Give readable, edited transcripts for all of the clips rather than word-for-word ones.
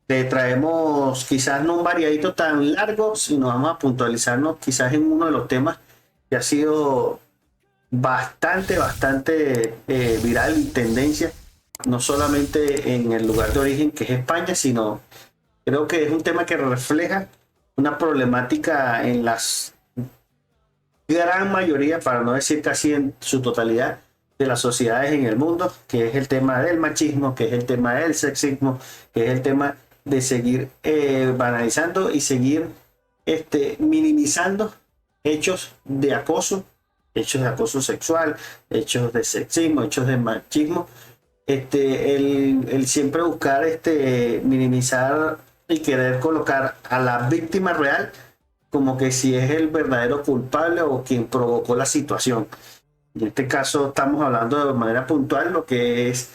te traemos quizás no un variadito tan largo, sino vamos a puntualizarnos quizás en uno de los temas que ha sido bastante viral y tendencia, no solamente en el lugar de origen que es España, sino creo que es un tema que refleja una problemática en las gran mayoría, para no decir casi en su totalidad, de las sociedades en el mundo, que es el tema del machismo, que es el tema del sexismo, que es el tema de seguir banalizando y seguir minimizando hechos de acoso sexual, hechos de sexismo, hechos de machismo, el siempre buscar minimizar y querer colocar a la víctima real como que si es el verdadero culpable o quien provocó la situación. En este caso estamos hablando de manera puntual lo que es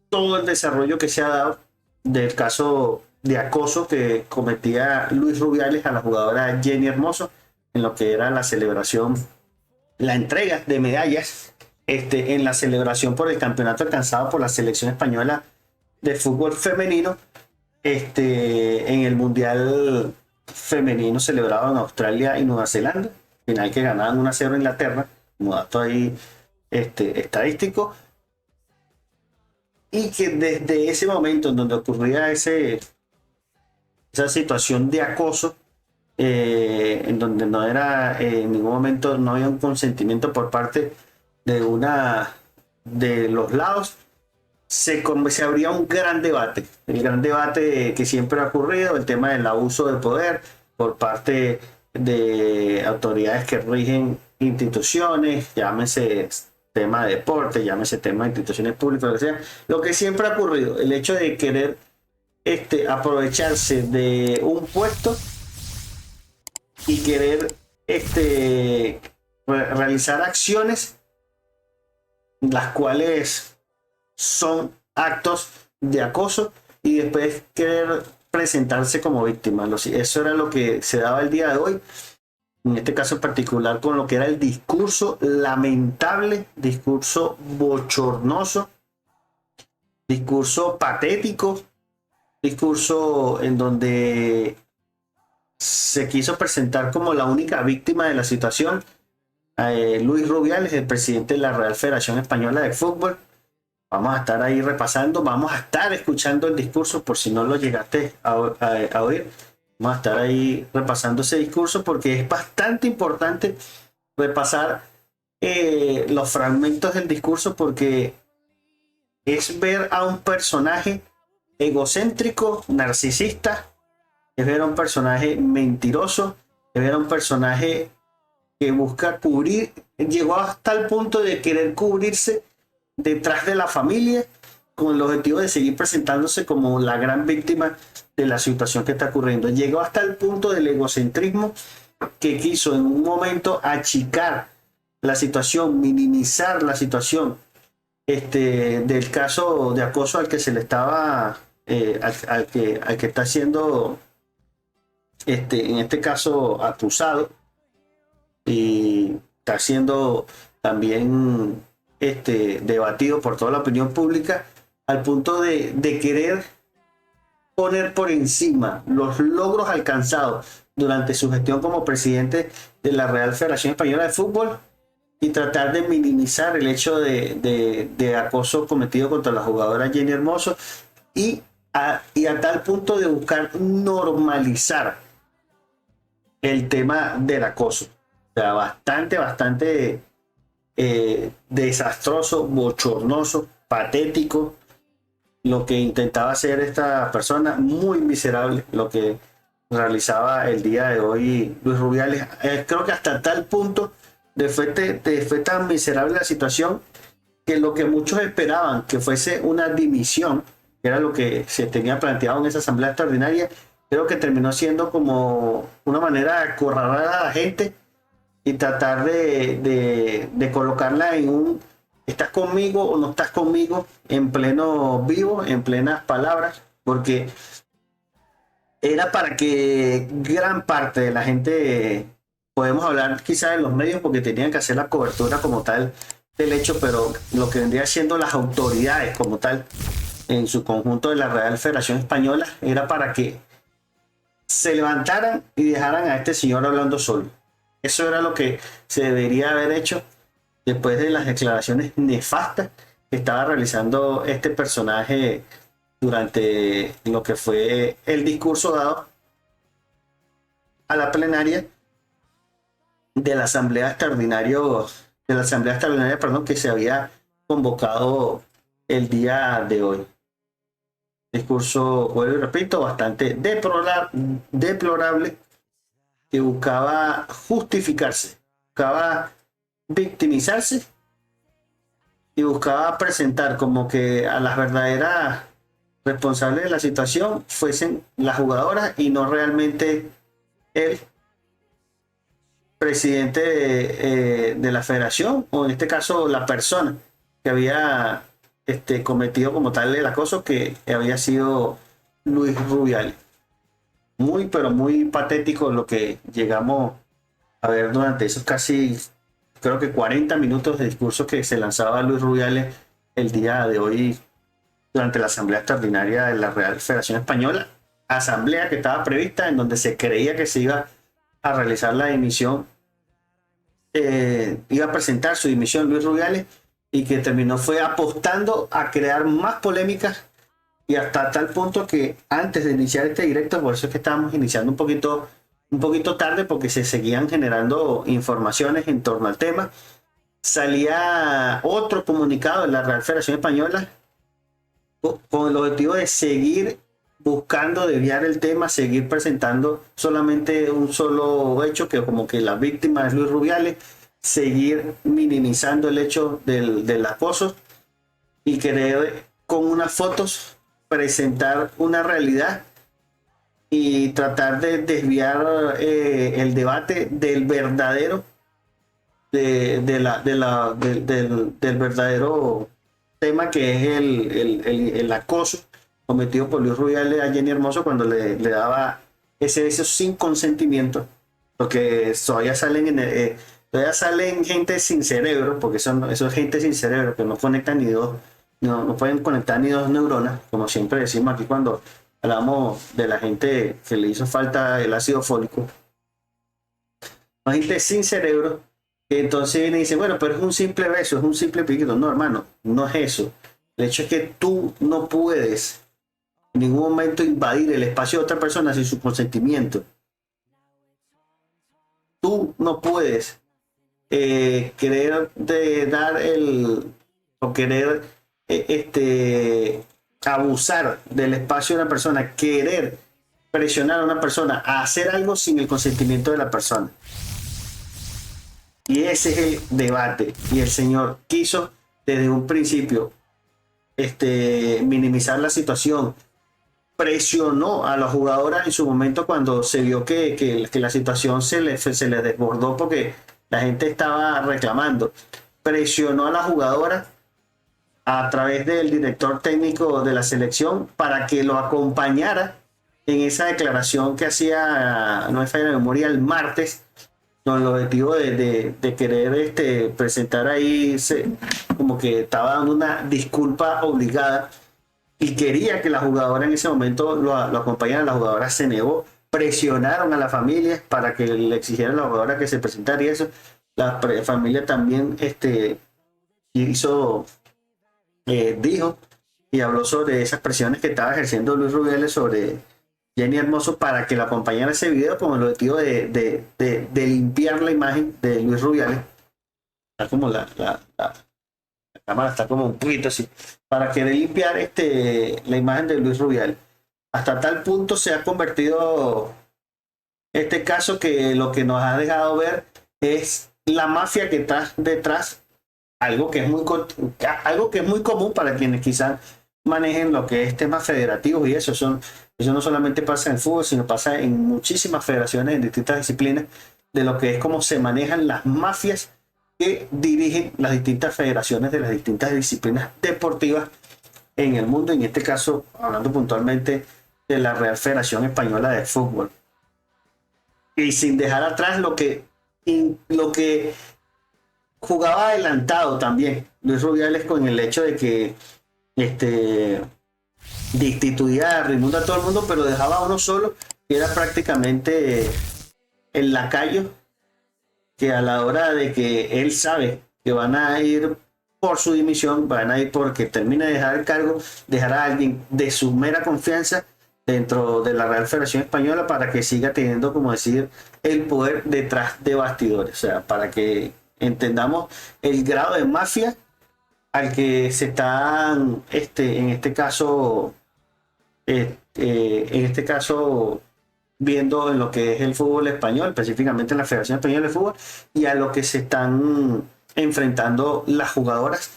todo el desarrollo que se ha dado del caso de acoso que cometía Luis Rubiales a la jugadora Jenny Hermoso en lo que era la celebración, la entrega de medallas en la celebración por el campeonato alcanzado por la selección española de fútbol femenino en el Mundial femenino celebrado en Australia y Nueva Zelanda, final que ganaban 1-0 a Inglaterra, como dato ahí estadístico, y que desde ese momento en donde ocurría esa situación de acoso, en donde no era en ningún momento, no había un consentimiento por parte de una de los lados, se abría un gran debate, el gran debate que siempre ha ocurrido, el tema del abuso de poder por parte de autoridades que rigen instituciones, llámese tema de deporte, llámese tema de instituciones públicas, lo que siempre ha ocurrido, el hecho de querer aprovecharse de un puesto y querer realizar acciones las cuales son actos de acoso y después querer presentarse como víctima. Eso era lo que se daba el día de hoy, en este caso en particular con lo que era el discurso lamentable, discurso bochornoso, discurso patético, discurso en donde se quiso presentar como la única víctima de la situación Luis Rubiales, el presidente de la Real Federación Española de Fútbol. Vamos a estar ahí repasando, vamos a estar escuchando el discurso por si no lo llegaste a oír. Vamos a estar ahí repasando ese discurso porque es bastante importante repasar los fragmentos del discurso porque es ver a un personaje egocéntrico, narcisista, es ver a un personaje mentiroso, es ver a un personaje que busca cubrir, llegó hasta el punto de querer cubrirse detrás de la familia con el objetivo de seguir presentándose como la gran víctima de la situación que está ocurriendo. Llegó hasta el punto del egocentrismo que quiso en un momento achicar la situación, minimizar la situación del caso de acoso al que se le estaba, al que está siendo, en este caso, acusado y está siendo también debatido por toda la opinión pública al punto de querer poner por encima los logros alcanzados durante su gestión como presidente de la Real Federación Española de Fútbol y tratar de minimizar el hecho de acoso cometido contra la jugadora Jenny Hermoso y a tal punto de buscar normalizar el tema del acoso. O sea, bastante desastroso, bochornoso, patético lo que intentaba hacer esta persona, muy miserable lo que realizaba el día de hoy Luis Rubiales. Creo que hasta tal punto fue tan miserable la situación que lo que muchos esperaban que fuese una dimisión, que era lo que se tenía planteado en esa asamblea extraordinaria, creo que terminó siendo como una manera de acorralar a la gente y tratar de colocarla en un ¿estás conmigo o no estás conmigo? En pleno vivo, en plenas palabras, porque era para que gran parte de la gente, podemos hablar quizás de los medios porque tenían que hacer la cobertura como tal del hecho, pero lo que vendría siendo las autoridades como tal, en su conjunto de la Real Federación Española era para que se levantaran y dejaran a este señor hablando solo. Eso era lo que se debería haber hecho después de las declaraciones nefastas que estaba realizando este personaje durante lo que fue el discurso dado a la plenaria de la Asamblea Extraordinaria, perdón, que se había convocado el día de hoy. Discurso, vuelvo y repito, bastante deplorable, que buscaba justificarse, buscaba victimizarse y buscaba presentar como que a las verdaderas responsables de la situación fuesen las jugadoras y no realmente el presidente de la federación, o en este caso la persona que había cometido como tal el acoso, que había sido Luis Rubiales. Muy, pero muy patético lo que llegamos a ver durante esos casi, creo que 40 minutos de discurso que se lanzaba Luis Rubiales el día de hoy durante la Asamblea Extraordinaria de la Real Federación Española. Asamblea que estaba prevista, en donde se creía que se iba a realizar la dimisión, iba a presentar su dimisión Luis Rubiales, y que terminó fue apostando a crear más polémicas, y hasta tal punto que antes de iniciar este directo, por eso es que estábamos iniciando un poquito tarde, porque se seguían generando informaciones en torno al tema, salía otro comunicado de la Real Federación Española con el objetivo de seguir buscando desviar el tema, seguir presentando solamente un solo hecho, que como que la víctima es Luis Rubiales, seguir minimizando el hecho del acoso y querer con unas fotos presentar una realidad y tratar de desviar el debate del verdadero del verdadero tema, que es el acoso cometido por Luis Rubiales a Jenny Hermoso cuando le daba ese beso sin consentimiento, porque todavía salen gente sin cerebro, porque eso es gente sin cerebro, que no conectan no pueden conectar ni dos neuronas, como siempre decimos aquí cuando hablamos de la gente que le hizo falta el ácido fólico. Gente sin cerebro, que entonces viene y dice, bueno, pero es un simple beso, es un simple piquito. No, hermano, no es eso. El hecho es que tú no puedes en ningún momento invadir el espacio de otra persona sin su consentimiento. Tú no puedes querer abusar del espacio de una persona, querer presionar a una persona a hacer algo sin el consentimiento de la persona. Y ese es el debate. Y el señor quiso desde un principio minimizar la situación. Presionó a la jugadora en su momento cuando se vio que la situación se le desbordó porque la gente estaba reclamando. Presionó a la jugadora a través del director técnico de la selección para que lo acompañara en esa declaración que hacía, no me falla la memoria, el martes, con el objetivo de querer presentar ahí como que estaba dando una disculpa obligada, y quería que la jugadora en ese momento lo acompañara. La jugadora se negó, presionaron a la familia para que le exigieran a la jugadora que se presentara, y eso la familia también dijo y habló sobre esas presiones que estaba ejerciendo Luis Rubiales sobre Jenny Hermoso para que la acompañara ese video, con el objetivo de limpiar la imagen de Luis Rubiales. Está como la cámara está como un poquito así, para querer limpiar la imagen de Luis Rubiales. Hasta tal punto se ha convertido este caso que lo que nos ha dejado ver es la mafia que está detrás, algo que es muy común para quienes quizás manejen lo que es temas federativos, y eso no solamente pasa en el fútbol, sino pasa en muchísimas federaciones en distintas disciplinas, de lo que es cómo se manejan las mafias que dirigen las distintas federaciones de las distintas disciplinas deportivas en el mundo, en este caso hablando puntualmente de la Real Federación Española de Fútbol. Y sin dejar atrás lo que jugaba adelantado también Luis Rubiales, con el hecho de que destituía a Raimundo a todo el mundo, pero dejaba a uno solo, que era prácticamente el lacayo, que a la hora de que él sabe que van a ir por su dimisión, van a ir porque termina de dejar el cargo, dejar a alguien de su mera confianza dentro de la Real Federación Española para que siga teniendo, como decir, el poder detrás de bastidores. O sea, para que entendamos el grado de mafia al que se están, en este caso, viendo en lo que es el fútbol español, específicamente en la Federación Española de Fútbol, y a lo que se están enfrentando las jugadoras,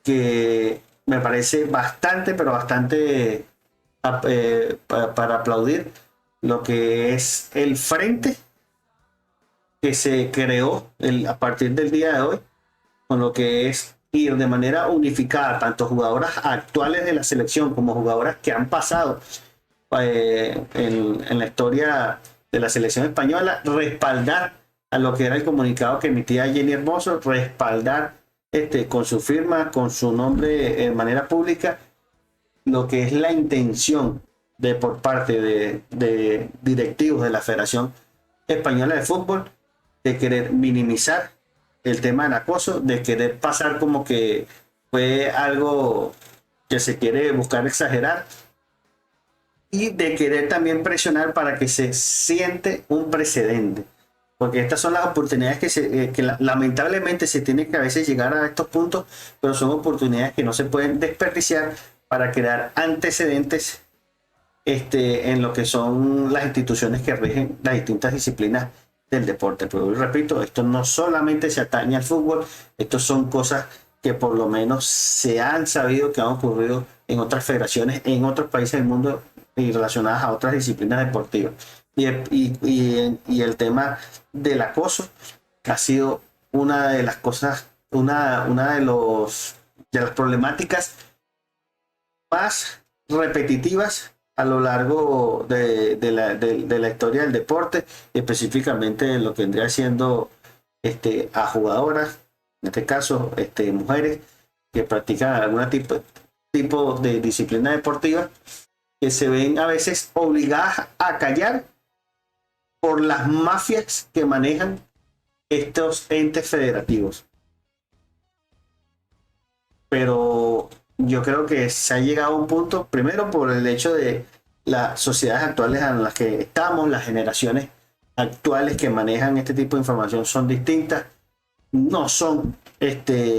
que me parece bastante, pero bastante para aplaudir lo que es el frente que se creó a partir del día de hoy, con lo que es ir de manera unificada, tanto jugadoras actuales de la selección como jugadoras que han pasado en la historia de la selección española, respaldar a lo que era el comunicado que emitía Jenny Hermoso, respaldar con su firma, con su nombre de manera pública, lo que es la intención por parte de directivos de la Federación Española de Fútbol de querer minimizar el tema del acoso, de querer pasar como que fue algo que se quiere buscar exagerar, y de querer también presionar para que se siente un precedente. Porque estas son las oportunidades que lamentablemente se tiene que a veces llegar a estos puntos, pero son oportunidades que no se pueden desperdiciar para crear antecedentes en lo que son las instituciones que rigen las distintas disciplinas del deporte. Pero repito, esto no solamente se atañe al fútbol, estos son cosas que por lo menos se han sabido que han ocurrido en otras federaciones, en otros países del mundo y relacionadas a otras disciplinas deportivas. Y el tema del acoso ha sido una de las cosas, una de las problemáticas más repetitivas a lo largo de la historia del deporte, específicamente lo que vendría siendo a jugadoras, en este caso mujeres que practican algún tipo de disciplina deportiva, que se ven a veces obligadas a callar por las mafias que manejan estos entes federativos. Pero yo creo que se ha llegado a un punto, primero por el hecho de las sociedades actuales en las que estamos, las generaciones actuales que manejan este tipo de información son distintas, no son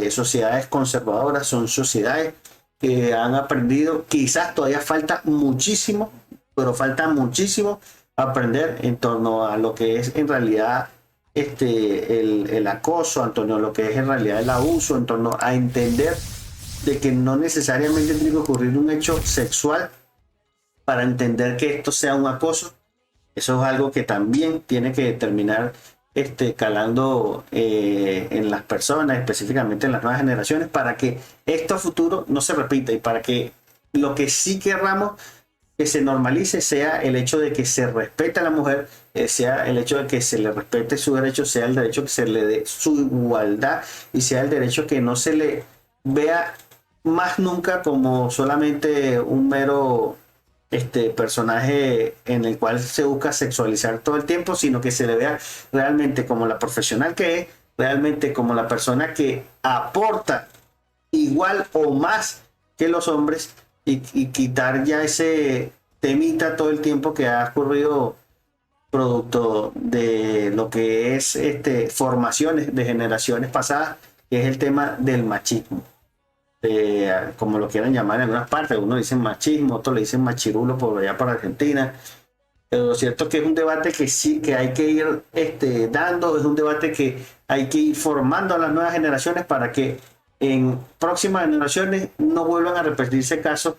sociedades conservadoras, son sociedades que han aprendido, quizás todavía falta muchísimo, pero falta muchísimo aprender en torno a lo que es en realidad el acoso, en torno a lo que es en realidad el abuso, en torno a entender de que no necesariamente tiene que ocurrir un hecho sexual para entender que esto sea un acoso. Eso es algo que también tiene que terminar calando en las personas, específicamente en las nuevas generaciones, para que esto a futuro no se repita y para que lo que sí querramos que se normalice sea el hecho de que se respete a la mujer, sea el hecho de que se le respete su derecho, sea el derecho que se le dé su igualdad y sea el derecho que no se le vea más nunca como solamente un mero personaje en el cual se busca sexualizar todo el tiempo, sino que se le vea realmente como la profesional que es, realmente como la persona que aporta igual o más que los hombres, y quitar ya ese temita todo el tiempo que ha ocurrido producto de lo que es formaciones de generaciones pasadas, que es el tema del machismo. Como lo quieran llamar en algunas partes, algunos dicen machismo, otros le dicen machirulo por allá para Argentina. Pero lo cierto es que es un debate que sí que hay que ir dando, es un debate que hay que ir formando a las nuevas generaciones para que en próximas generaciones no vuelvan a repetirse casos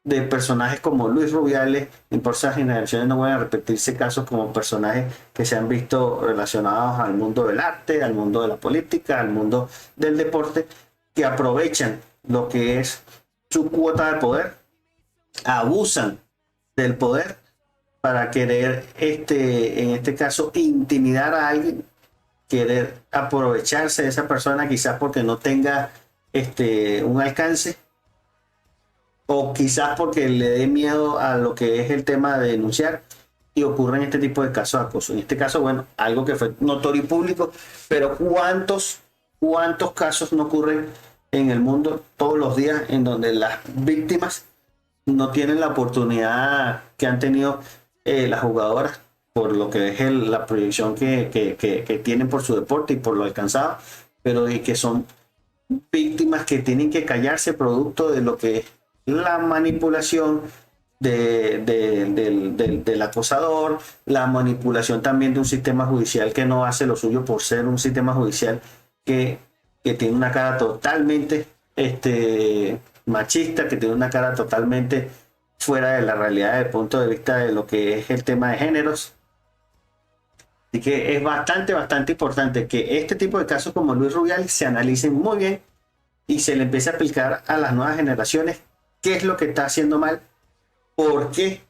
de personajes como Luis Rubiales, en próximas generaciones no vuelvan a repetirse casos como personajes que se han visto relacionados al mundo del arte, al mundo de la política, al mundo del deporte, que aprovechan lo que es su cuota de poder, abusan del poder para querer, en este caso, intimidar a alguien, querer aprovecharse de esa persona, quizás porque no tenga un alcance, o quizás porque le dé miedo a lo que es el tema de denunciar y ocurren este tipo de casos de acoso. En este caso, bueno, algo que fue notorio y público, pero ¿cuántos casos no ocurren en el mundo todos los días en donde las víctimas no tienen la oportunidad que han tenido las jugadoras por lo que es la proyección que tienen por su deporte y por lo alcanzado, pero y que son víctimas que tienen que callarse producto de lo que es la manipulación del acosador, la manipulación también de un sistema judicial que no hace lo suyo por ser un sistema judicial que, que tiene una cara totalmente machista, que tiene una cara totalmente fuera de la realidad desde el punto de vista de lo que es el tema de géneros. Así que es bastante importante que este tipo de casos como Luis Rubiales se analicen muy bien y se le empiece a aplicar a las nuevas generaciones qué es lo que está haciendo mal, por qué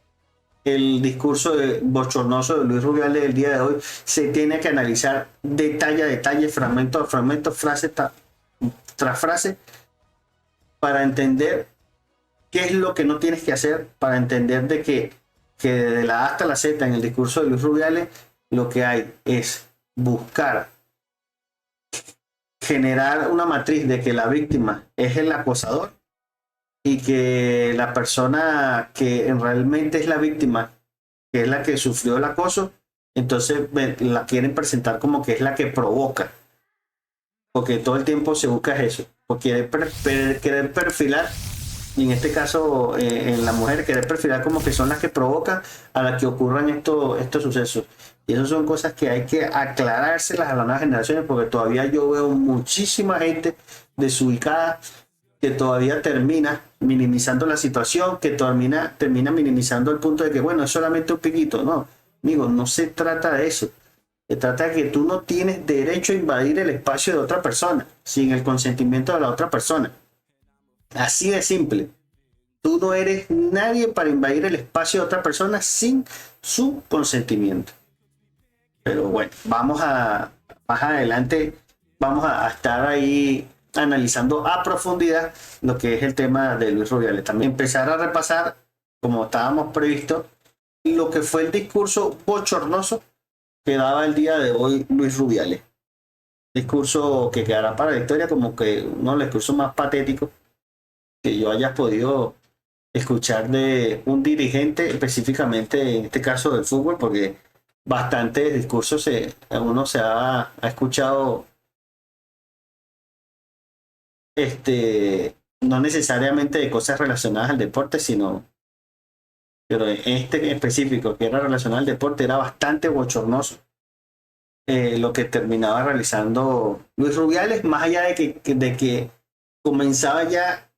el discurso bochornoso de Luis Rubiales del día de hoy se tiene que analizar detalle a detalle, fragmento a fragmento, frase tras frase, para entender qué es lo que no tienes que hacer, para entender que de la A hasta la Z en el discurso de Luis Rubiales lo que hay es buscar generar una matriz de que la víctima es el acosador y que la persona que realmente es la víctima, que es la que sufrió el acoso, entonces la quieren presentar como que es la que provoca, porque todo el tiempo se busca eso, porque querer perfilar, y en este caso en la mujer, querer perfilar como que son las que provocan a las que ocurran estos sucesos. Y esas son cosas que hay que aclarárselas a las nuevas generaciones, porque todavía yo veo muchísima gente desubicada que todavía termina minimizando la situación, que termina minimizando el punto de que, bueno, es solamente un piquito. No, amigo, no se trata de eso. Se trata de que tú no tienes derecho a invadir el espacio de otra persona sin el consentimiento de la otra persona. Así de simple. Tú no eres nadie para invadir el espacio de otra persona sin su consentimiento. Pero bueno, más adelante, vamos a estar ahí analizando a profundidad lo que es el tema de Luis Rubiales. También empezar a repasar, como estábamos previsto, lo que fue el discurso bochornoso que daba el día de hoy Luis Rubiales. Discurso que quedará para la historia como que uno de los discursos más patéticos que yo haya podido escuchar de un dirigente, específicamente en este caso del fútbol, porque bastantes discursos uno ha escuchado, no necesariamente de cosas relacionadas al deporte, sino, pero en este en específico que era relacionado al deporte era bastante bochornoso lo que terminaba realizando Luis Rubiales, más allá de que comenzaba ya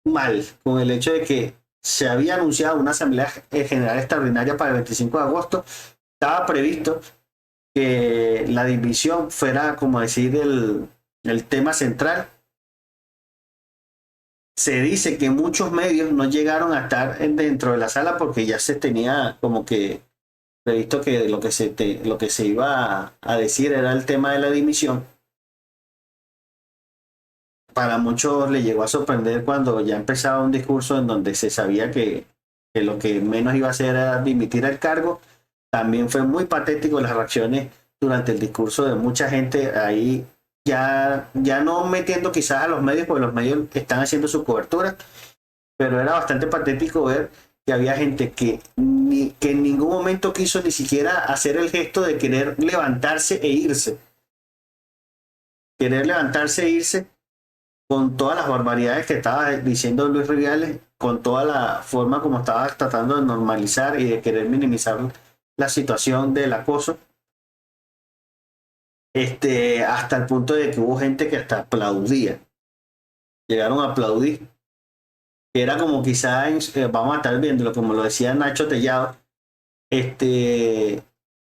mal con el hecho de que se había anunciado una asamblea general extraordinaria para el 25 de agosto. Estaba previsto que la división fuera, como decir, el tema central. Se dice que muchos medios no llegaron a estar dentro de la sala porque ya se tenía como que previsto que lo que se iba a decir era el tema de la dimisión. Para muchos le llegó a sorprender cuando ya empezaba un discurso en donde se sabía que lo que menos iba a hacer era dimitir el cargo. También fue muy patético las reacciones durante el discurso de mucha gente ahí, ya no metiendo quizás a los medios, porque los medios están haciendo su cobertura, pero era bastante patético ver que había gente que en ningún momento quiso ni siquiera hacer el gesto de querer levantarse e irse. Querer levantarse e irse con todas las barbaridades que estaba diciendo Luis Rubiales, con toda la forma como estaba tratando de normalizar y de querer minimizar la situación del acoso, hasta el punto de que hubo gente que hasta aplaudía, llegaron a aplaudir, que era como quizás, vamos a estar viendo, como lo decía Nacho Tellado, este,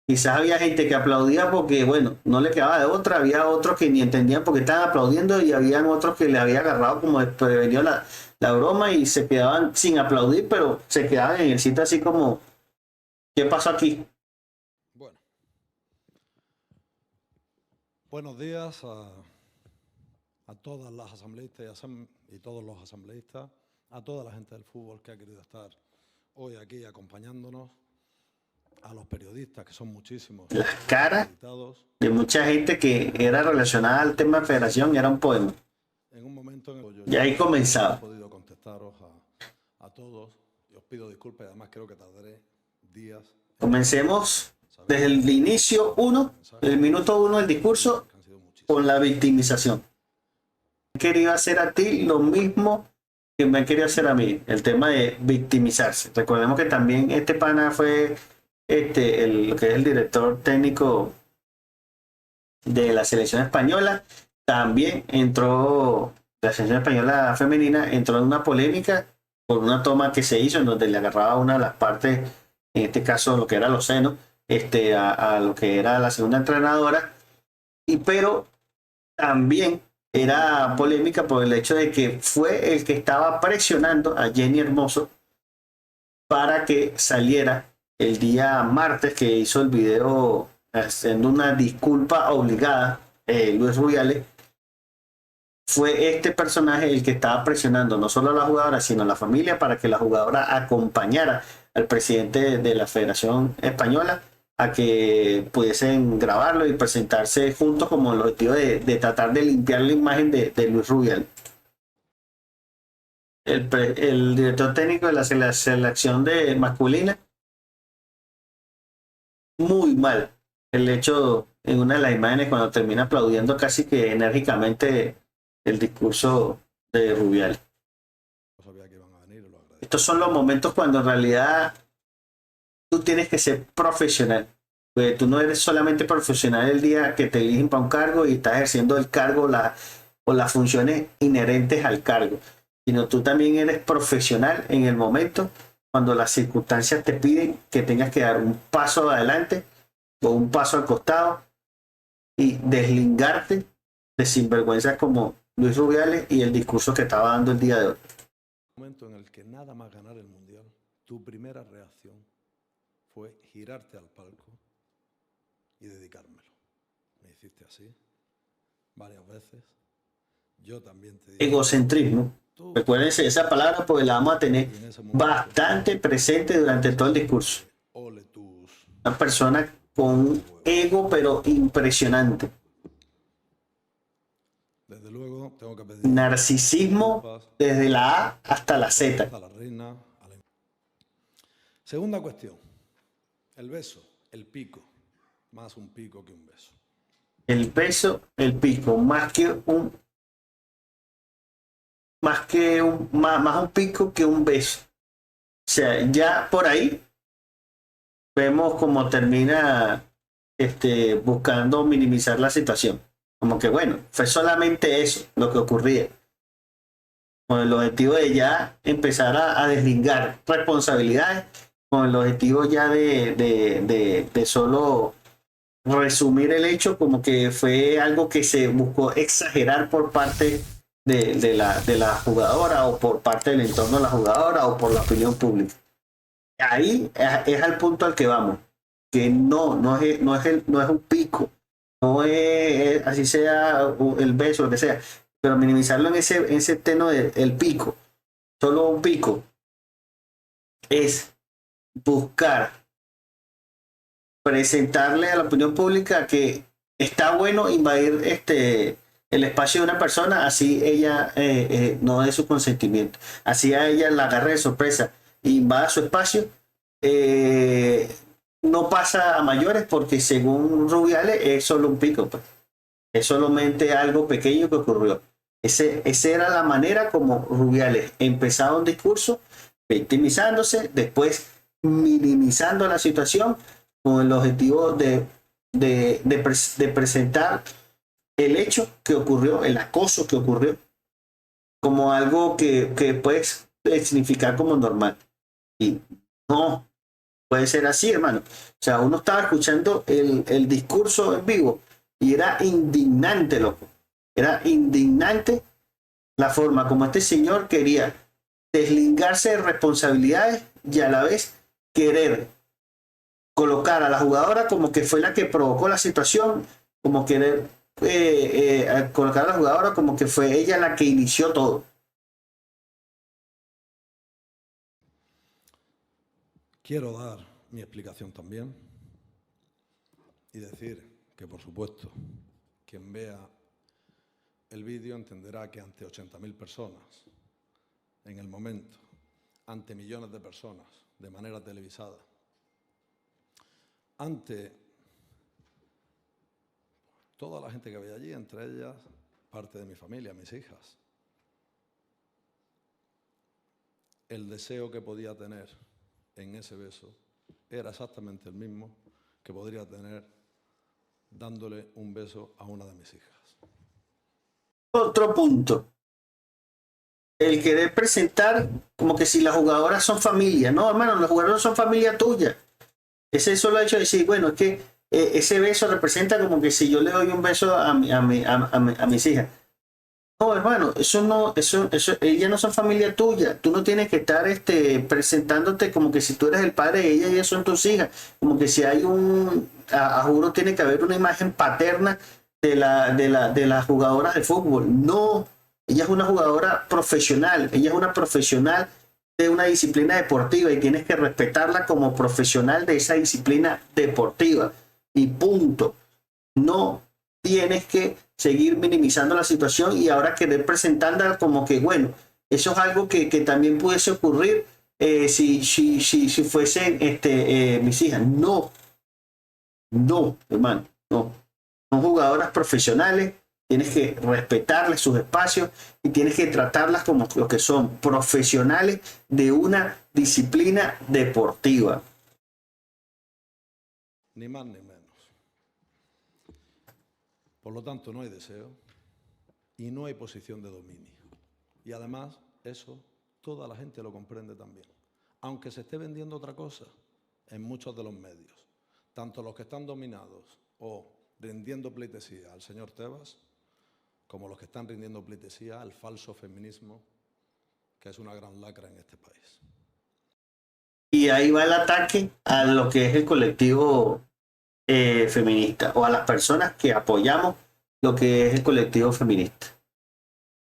quizás había gente que aplaudía porque, bueno, no le quedaba de otra, había otros que ni entendían por qué estaban aplaudiendo y habían otros que le había agarrado como desprevenido la broma y se quedaban sin aplaudir, pero se quedaban en el sitio así como, ¿qué pasó aquí? Bueno, buenos días a todas las asambleístas y todos los asambleístas a toda la gente del fútbol que ha querido estar hoy aquí acompañándonos, a los periodistas, que son muchísimos, Las caras invitados, de mucha gente que era relacionada al tema de federación era un poema. en un momento en el que yo Y ahí no he comenzaba. podido contestaros a todos, y os pido disculpas, y además creo que tardaré días. Comencemos desde el inicio 1, el minuto 1 del discurso, con la victimización. He querido hacer a ti lo mismo que me han querido hacer a mí, el tema de victimizarse. Recordemos que también este pana fue lo que es el director técnico de la selección española. También entró, la selección española femenina entró en una polémica por una toma que se hizo en donde le agarraba una de las partes, en este caso lo que era los senos, a lo que era la segunda entrenadora, pero también era polémica por el hecho de que fue el que estaba presionando a Jenny Hermoso para que saliera el día martes, que hizo el video haciendo una disculpa obligada, Luis Rubiales. Fue este personaje el que estaba presionando no solo a la jugadora, sino a la familia para que la jugadora acompañara al presidente de la Federación Española a que pudiesen grabarlo y presentarse juntos como el objetivo de tratar de limpiar la imagen de Luis Rubiales. El director técnico de la selección de masculina, muy mal el hecho en una de las imágenes cuando termina aplaudiendo casi que enérgicamente el discurso de Rubiales. No sabía que iban a venir, lo agradezco. Estos son los momentos cuando en realidad tú tienes que ser profesional. Porque tú no eres solamente profesional el día que te eligen para un cargo y estás ejerciendo el cargo o las funciones inherentes al cargo, sino tú también eres profesional en el momento cuando las circunstancias te piden que tengas que dar un paso adelante o un paso al costado y deslindarte de sinvergüenzas como Luis Rubiales y el discurso que estaba dando el día de hoy. En el momento en el que nada más ganar el Mundial, tu primera reacción fue girarte al palco y dedicármelo. Me hiciste así varias veces. Yo también te dije. Egocentrismo. Recuérdense esa palabra porque la vamos a tener bastante presente durante todo el discurso. Una persona con un ego pero impresionante. Desde luego tengo que pedir narcisismo desde la A hasta la Z. a la reina. Segunda cuestión. El beso, el pico. Más un pico que un beso. El beso, el pico, más un pico que un beso. O sea, ya por ahí vemos cómo termina buscando minimizar la situación. Como que bueno, fue solamente eso lo que ocurría. Con el objetivo de ya empezar a deslindar responsabilidades, con el objetivo ya de solo resumir el hecho como que fue algo que se buscó exagerar por parte de la jugadora o por parte del entorno de la jugadora o por la opinión pública. Ahí es al punto al que vamos, que no es un pico, no es así sea el beso, lo que sea, pero minimizarlo en ese tono del pico, solo un pico, es buscar presentarle a la opinión pública que está bueno invadir el espacio de una persona, así ella no dé su consentimiento, así a ella la agarre de sorpresa e invada su espacio, no pasa a mayores porque según Rubiales es solo un pico, pues. Es solamente algo pequeño que ocurrió. Esa era la manera como Rubiales empezaba un discurso victimizándose, después minimizando la situación con el objetivo de presentar el hecho que ocurrió, el acoso que ocurrió, como algo que puedes significar como normal. Y no puede ser así, hermano. O sea, uno estaba escuchando el discurso en vivo y era indignante, loco. Era indignante la forma como este señor quería deslindarse de responsabilidades y a la vez querer colocar a la jugadora como que fue la que provocó la situación, como querer colocar a la jugadora como que fue ella la que inició todo. Quiero dar mi explicación también y decir que, por supuesto, quien vea el vídeo entenderá que ante 80.000 personas, en el momento, ante millones de personas, de manera televisada, ante toda la gente que veía allí, entre ellas parte de mi familia, mis hijas, el deseo que podía tener en ese beso era exactamente el mismo que podría tener dándole un beso a una de mis hijas. Otro punto, el querer presentar como que si las jugadoras son familia. No, hermano, las jugadoras son familia tuya. Ese solo hecho de decir, bueno, es que ese beso representa como que si yo le doy un beso a mis hijas. No, hermano, ellas no son familia tuya. Tú no tienes que estar presentándote como que si tú eres el padre de ellas son tus hijas. Como que si hay juro tiene que haber una imagen paterna de las jugadoras de fútbol. No, ella es una jugadora profesional. Ella es una profesional de una disciplina deportiva y tienes que respetarla como profesional de esa disciplina deportiva. Y punto. No tienes que seguir minimizando la situación y ahora querer presentarla como que, bueno, eso es algo que también pudiese ocurrir si fuesen mis hijas. No, hermano, no. Son jugadoras profesionales, tienes que respetarles sus espacios y tienes que tratarlas como lo que son, profesionales de una disciplina deportiva. Ni más ni menos. Por lo tanto, no hay deseo y no hay posición de dominio. Y además, eso toda la gente lo comprende también. Aunque se esté vendiendo otra cosa en muchos de los medios, tanto los que están dominados o rindiendo pleitesía al señor Tebas, como los que están rindiendo pleitesía al falso feminismo, que es una gran lacra en este país. Y ahí va el ataque a lo que es el colectivo feminista o a las personas que apoyamos lo que es el colectivo feminista.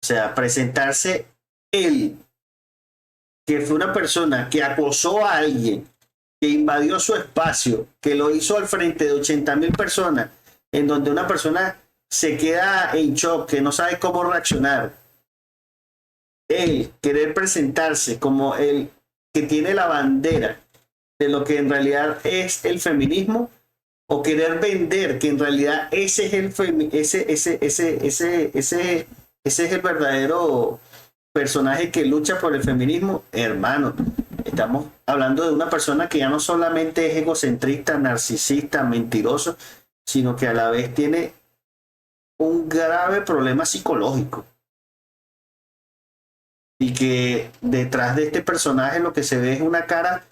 O sea, presentarse él, que fue una persona que acosó a alguien, que invadió su espacio, que lo hizo al frente de 80.000 personas, en donde una persona se queda en shock, que no sabe cómo reaccionar. Él querer presentarse como el que tiene la bandera de lo que en realidad es el feminismo, o querer vender que en realidad ese es el verdadero personaje que lucha por el feminismo. Hermano, estamos hablando de una persona que ya no solamente es egocentrista, narcisista, mentiroso, sino que a la vez tiene un grave problema psicológico. Y que detrás de este personaje lo que se ve es una cara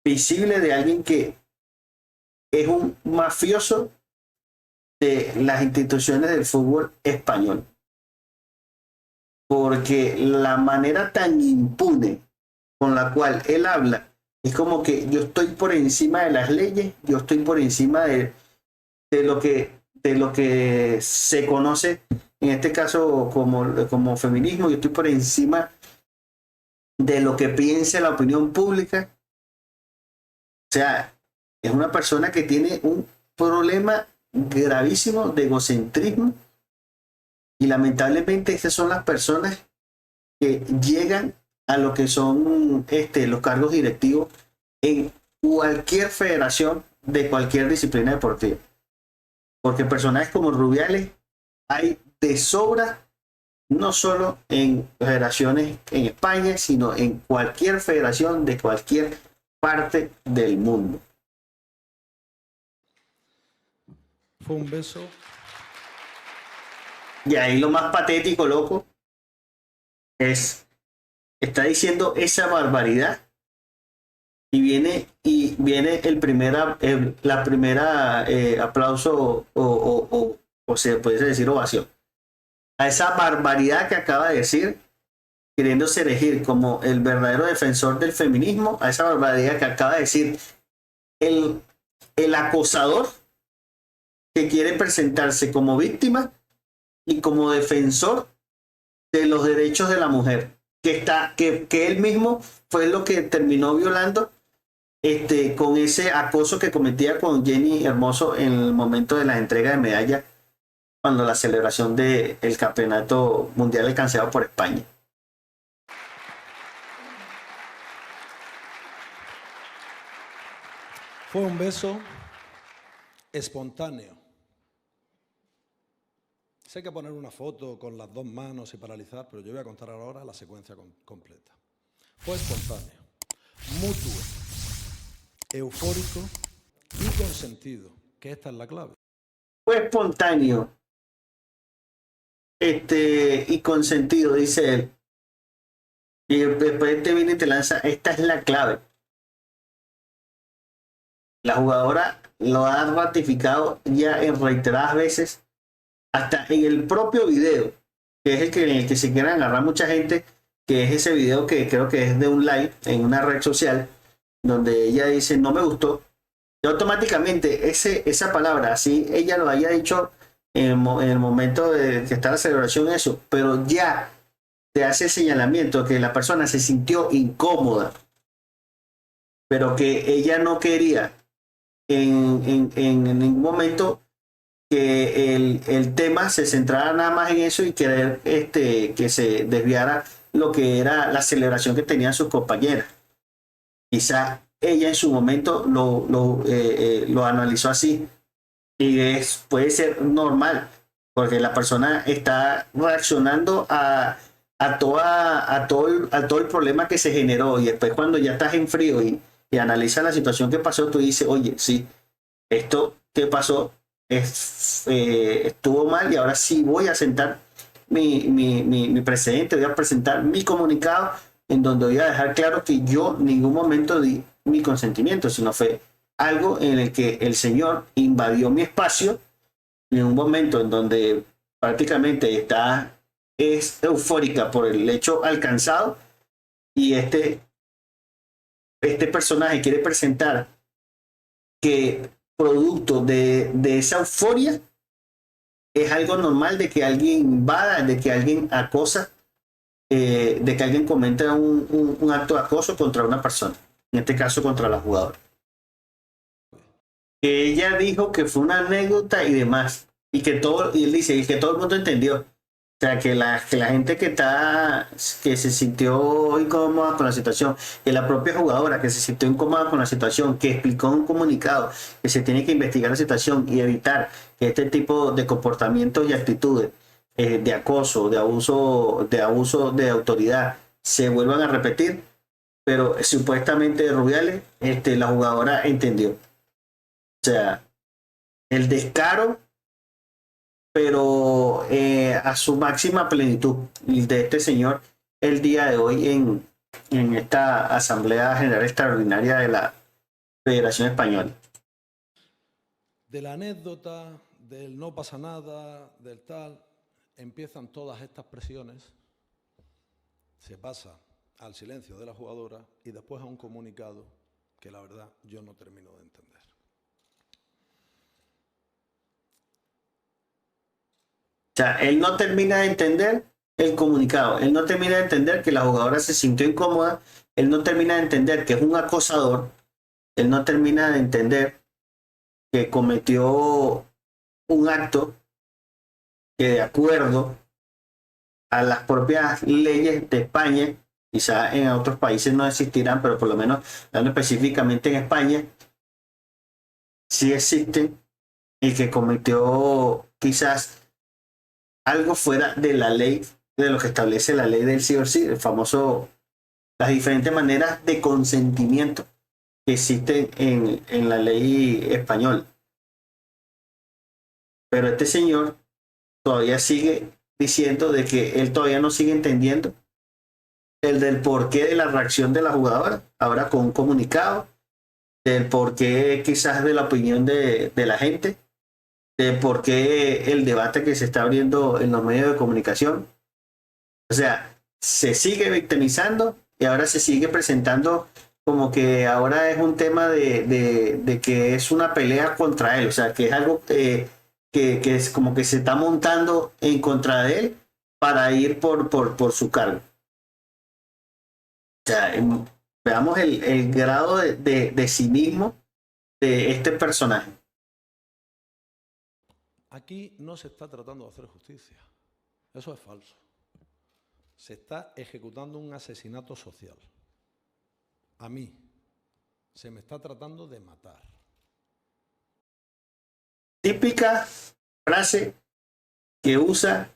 visible de alguien que es un mafioso de las instituciones del fútbol español. Porque la manera tan impune con la cual él habla es como que yo estoy por encima de las leyes, yo estoy por encima de lo que se conoce en este caso como feminismo, yo estoy por encima de lo que piense la opinión pública. O sea, es una persona que tiene un problema gravísimo de egocentrismo y lamentablemente esas son las personas que llegan a lo que son los cargos directivos en cualquier federación de cualquier disciplina deportiva. Porque personajes como Rubiales hay de sobra, no solo en federaciones en España, sino en cualquier federación de cualquier parte del mundo. Fue un beso. Y ahí lo más patético, loco, está diciendo esa barbaridad y viene la primera aplauso o se puede decir ovación a esa barbaridad que acaba de decir, queriéndose elegir como el verdadero defensor del feminismo, a esa barbaridad que acaba de decir el acosador que quiere presentarse como víctima y como defensor de los derechos de la mujer, que él mismo fue lo que terminó violando con ese acoso que cometía con Jenny Hermoso en el momento de la entrega de medalla, cuando la celebración del campeonato mundial alcanzado por España. Fue un beso espontáneo. Sé que poner una foto con las dos manos y paralizar, pero yo voy a contar ahora la secuencia completa. Fue espontáneo, mutuo, eufórico y consentido, que esta es la clave. Fue espontáneo y consentido, dice él. Y después te viene y te lanza, esta es la clave. La jugadora lo ha ratificado ya en reiteradas veces, hasta en el propio video, que es en el que se quiere agarrar mucha gente, que es ese video que creo que es de un live en una red social, donde ella dice, no me gustó. Y automáticamente esa palabra, así ella lo haya dicho en el momento de que está la celebración, eso, pero ya te hace el señalamiento que la persona se sintió incómoda, pero que ella no quería en ningún momento que el tema se centrara nada más en eso y querer que se desviara lo que era la celebración que tenían sus compañeras. Quizá ella en su momento lo analizó así, y puede ser normal, porque la persona está reaccionando a todo el problema que se generó, y después cuando ya estás en frío y analizas la situación que pasó, tú dices, oye, sí, esto que pasó estuvo mal, y ahora sí voy a sentar mi precedente, voy a presentar mi comunicado en donde voy a dejar claro que yo en ningún momento di mi consentimiento, sino fue algo en el que el señor invadió mi espacio en un momento en donde prácticamente es eufórica por el hecho alcanzado, y este personaje quiere presentar que producto de esa euforia es algo normal de que alguien invada, de que alguien acosa, de que alguien cometa un acto de acoso contra una persona, en este caso contra la jugadora. Que ella dijo que fue una anécdota y demás, y él dice, y que todo el mundo entendió. O sea, que la gente que se sintió incómoda con la situación, que la propia jugadora que se sintió incómoda con la situación, que explicó en un comunicado que se tiene que investigar la situación y evitar que este tipo de comportamientos y actitudes de acoso, de abuso de autoridad se vuelvan a repetir, pero supuestamente Rubiales, la jugadora entendió. O sea, el descaro, pero a su máxima plenitud, de este señor el día de hoy en esta Asamblea General Extraordinaria de la Federación Española. De la anécdota, del no pasa nada, del tal, empiezan todas estas presiones, se pasa al silencio de la jugadora y después a un comunicado que la verdad yo no termino de entender. O sea, él no termina de entender el comunicado, él no termina de entender que la jugadora se sintió incómoda, él no termina de entender que es un acosador, él no termina de entender que cometió un acto que, de acuerdo a las propias leyes de España, quizá en otros países no existirán, pero por lo menos hablando específicamente en España, sí existe el que cometió quizás algo fuera de la ley, de lo que establece la ley del sí o sí, el famoso, las diferentes maneras de consentimiento que existen en la ley española. Pero este señor todavía sigue diciendo de que él todavía no sigue entendiendo el del porqué de la reacción de la jugadora, ahora con un comunicado, del porqué quizás de la opinión de la gente, de por qué el debate que se está abriendo en los medios de comunicación. O sea, se sigue victimizando y ahora se sigue presentando como que ahora es un tema de que es una pelea contra él. O sea, que es algo que es como que se está montando en contra de él para ir por su cargo. O sea, Veamos el grado de cinismo de este personaje. Aquí no se está tratando de hacer justicia. Eso es falso. Se está ejecutando un asesinato social. A mí se me está tratando de matar. Típica frase que usa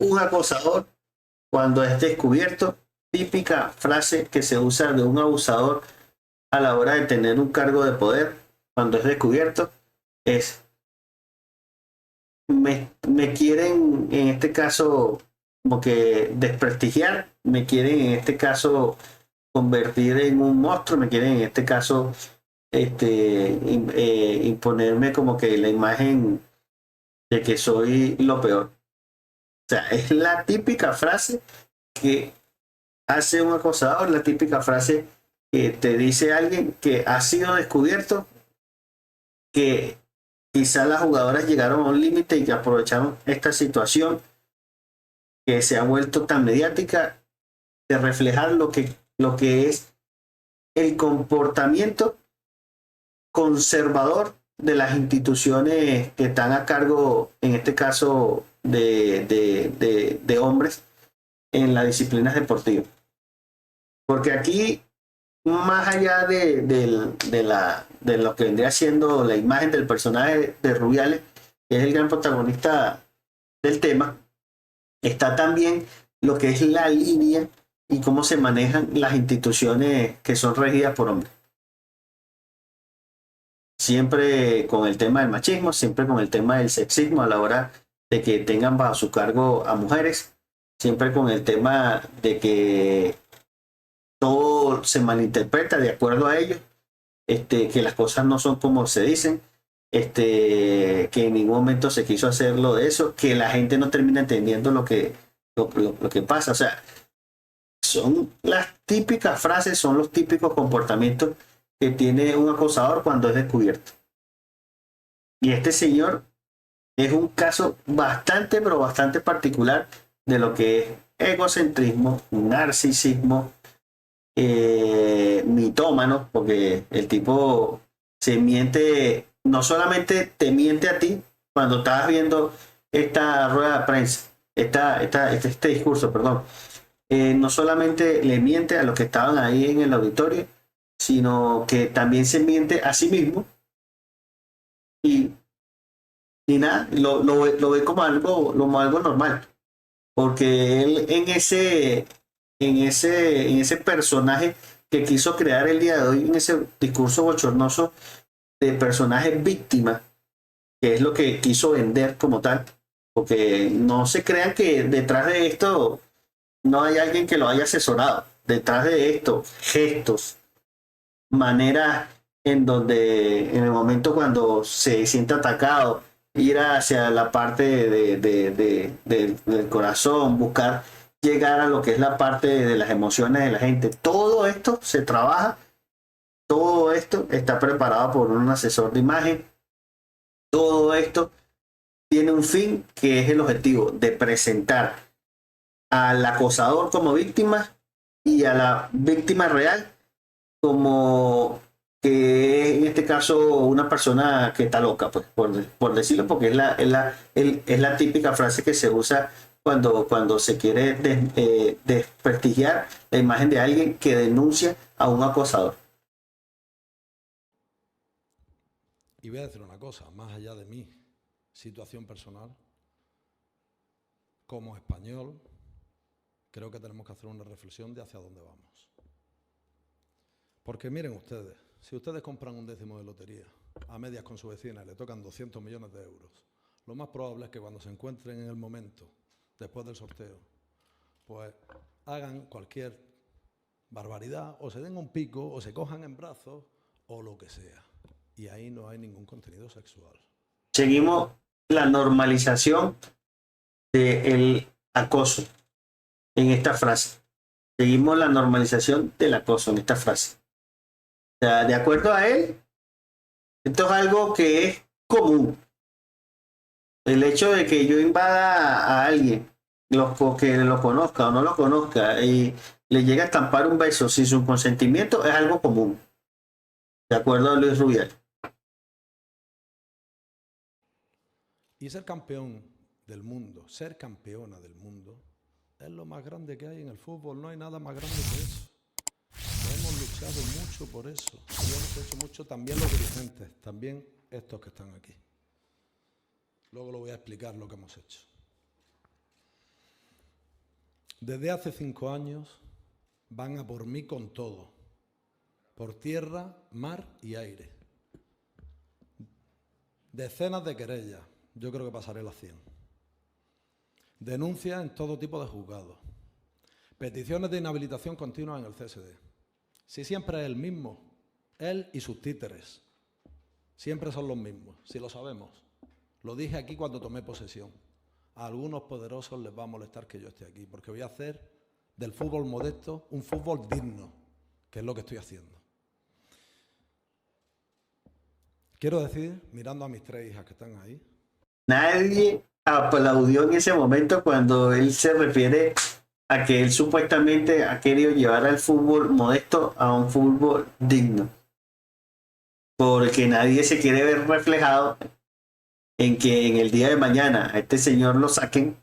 un acosador cuando es descubierto. Típica frase que se usa de un abusador a la hora de tener un cargo de poder cuando es descubierto es: me quieren en este caso como que desprestigiar, me quieren en este caso convertir en un monstruo, me quieren en este caso imponerme como que la imagen de que soy lo peor. O sea, es la típica frase que hace un acosador, la típica frase que te dice alguien que ha sido descubierto, que quizá las jugadoras llegaron a un límite y que aprovecharon esta situación que se ha vuelto tan mediática de reflejar lo que es el comportamiento conservador de las instituciones que están a cargo, en este caso, de hombres en las disciplinas deportivas. Porque aquí, más allá de lo que vendría siendo la imagen del personaje de Rubiales, que es el gran protagonista del tema, está también lo que es la línea y cómo se manejan las instituciones que son regidas por hombres. Siempre con el tema del machismo, siempre con el tema del sexismo a la hora de que tengan bajo su cargo a mujeres, siempre con el tema de que todo se malinterpreta de acuerdo a ellos, que las cosas no son como se dicen, que en ningún momento se quiso hacerlo de eso, que la gente no termina entendiendo lo que pasa. O sea, son las típicas frases, son los típicos comportamientos que tiene un acosador cuando es descubierto. Y este señor es un caso bastante, pero bastante particular de lo que es egocentrismo, narcisismo, mitómano, porque el tipo se miente, no solamente te miente a ti cuando estás viendo esta rueda de prensa, este discurso, perdón, no solamente le miente a los que estaban ahí en el auditorio, sino que también se miente a sí mismo y, y nada, lo ve como algo normal, porque él en ese personaje que quiso crear el día de hoy, en ese discurso bochornoso de personaje víctima, que es lo que quiso vender como tal, porque no se crean que detrás de esto no hay alguien que lo haya asesorado. Detrás de esto, gestos, maneras en donde en el momento cuando se siente atacado, ir hacia la parte del corazón, buscar llegar a lo que es la parte de las emociones de la gente. Todo esto se trabaja, todo esto está preparado por un asesor de imagen, todo esto tiene un fin que es el objetivo de presentar al acosador como víctima y a la víctima real como que es en este caso una persona que está loca, pues, por decirlo, porque es la típica frase que se usa cuando se quiere desprestigiar la imagen de alguien que denuncia a un acosador. Y voy a decir una cosa, más allá de mi situación personal, como español, creo que tenemos que hacer una reflexión de hacia dónde vamos. Porque miren ustedes, si ustedes compran un décimo de lotería a medias con su vecina y le tocan 200 millones de euros, lo más probable es que cuando se encuentren en el momento, después del sorteo, pues hagan cualquier barbaridad, o se den un pico, o se cojan en brazos, o lo que sea. Y ahí no hay ningún contenido sexual. Seguimos la normalización del acoso en esta frase. Seguimos la normalización del acoso en esta frase. O sea, de acuerdo a él, esto es algo que es común. El hecho de que yo invada a alguien, que lo conozca o no lo conozca y le llega a estampar un beso sin su consentimiento, es algo común, de acuerdo a Luis Rubial. Y ser campeón del mundo, ser campeona del mundo, es lo más grande que hay en el fútbol. No hay nada más grande que eso. Hemos luchado mucho por eso. Y hemos hecho mucho también los dirigentes, también estos que están aquí. Luego lo voy a explicar lo que hemos hecho. Desde hace 5 años van a por mí con todo. Por tierra, mar y aire. Decenas de querellas. Yo creo que pasaré las 100. Denuncias en todo tipo de juzgados. Peticiones de inhabilitación continua en el CSD. Si siempre es el mismo, él y sus títeres. Siempre son los mismos, si lo sabemos. Lo dije aquí cuando tomé posesión. A algunos poderosos les va a molestar que yo esté aquí, porque voy a hacer del fútbol modesto un fútbol digno, que es lo que estoy haciendo. Quiero decir, mirando a mis 3 hijas que están ahí. Nadie aplaudió en ese momento cuando él se refiere a que él supuestamente ha querido llevar al fútbol modesto a un fútbol digno. Porque nadie se quiere ver reflejado en que en el día de mañana a este señor lo saquen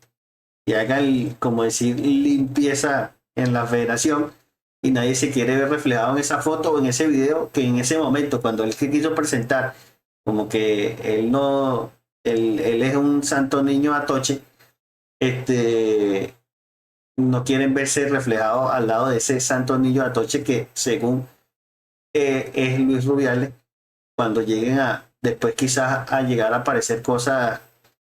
y hagan, como decir, limpieza en la federación, y nadie se quiere ver reflejado en esa foto o en ese video, que en ese momento cuando él quiso presentar como que él no, él es un santo niño atoche, no quieren verse reflejado al lado de ese santo niño atoche que según es Luis Rubiales, cuando lleguen a después quizás a llegar a aparecer cosas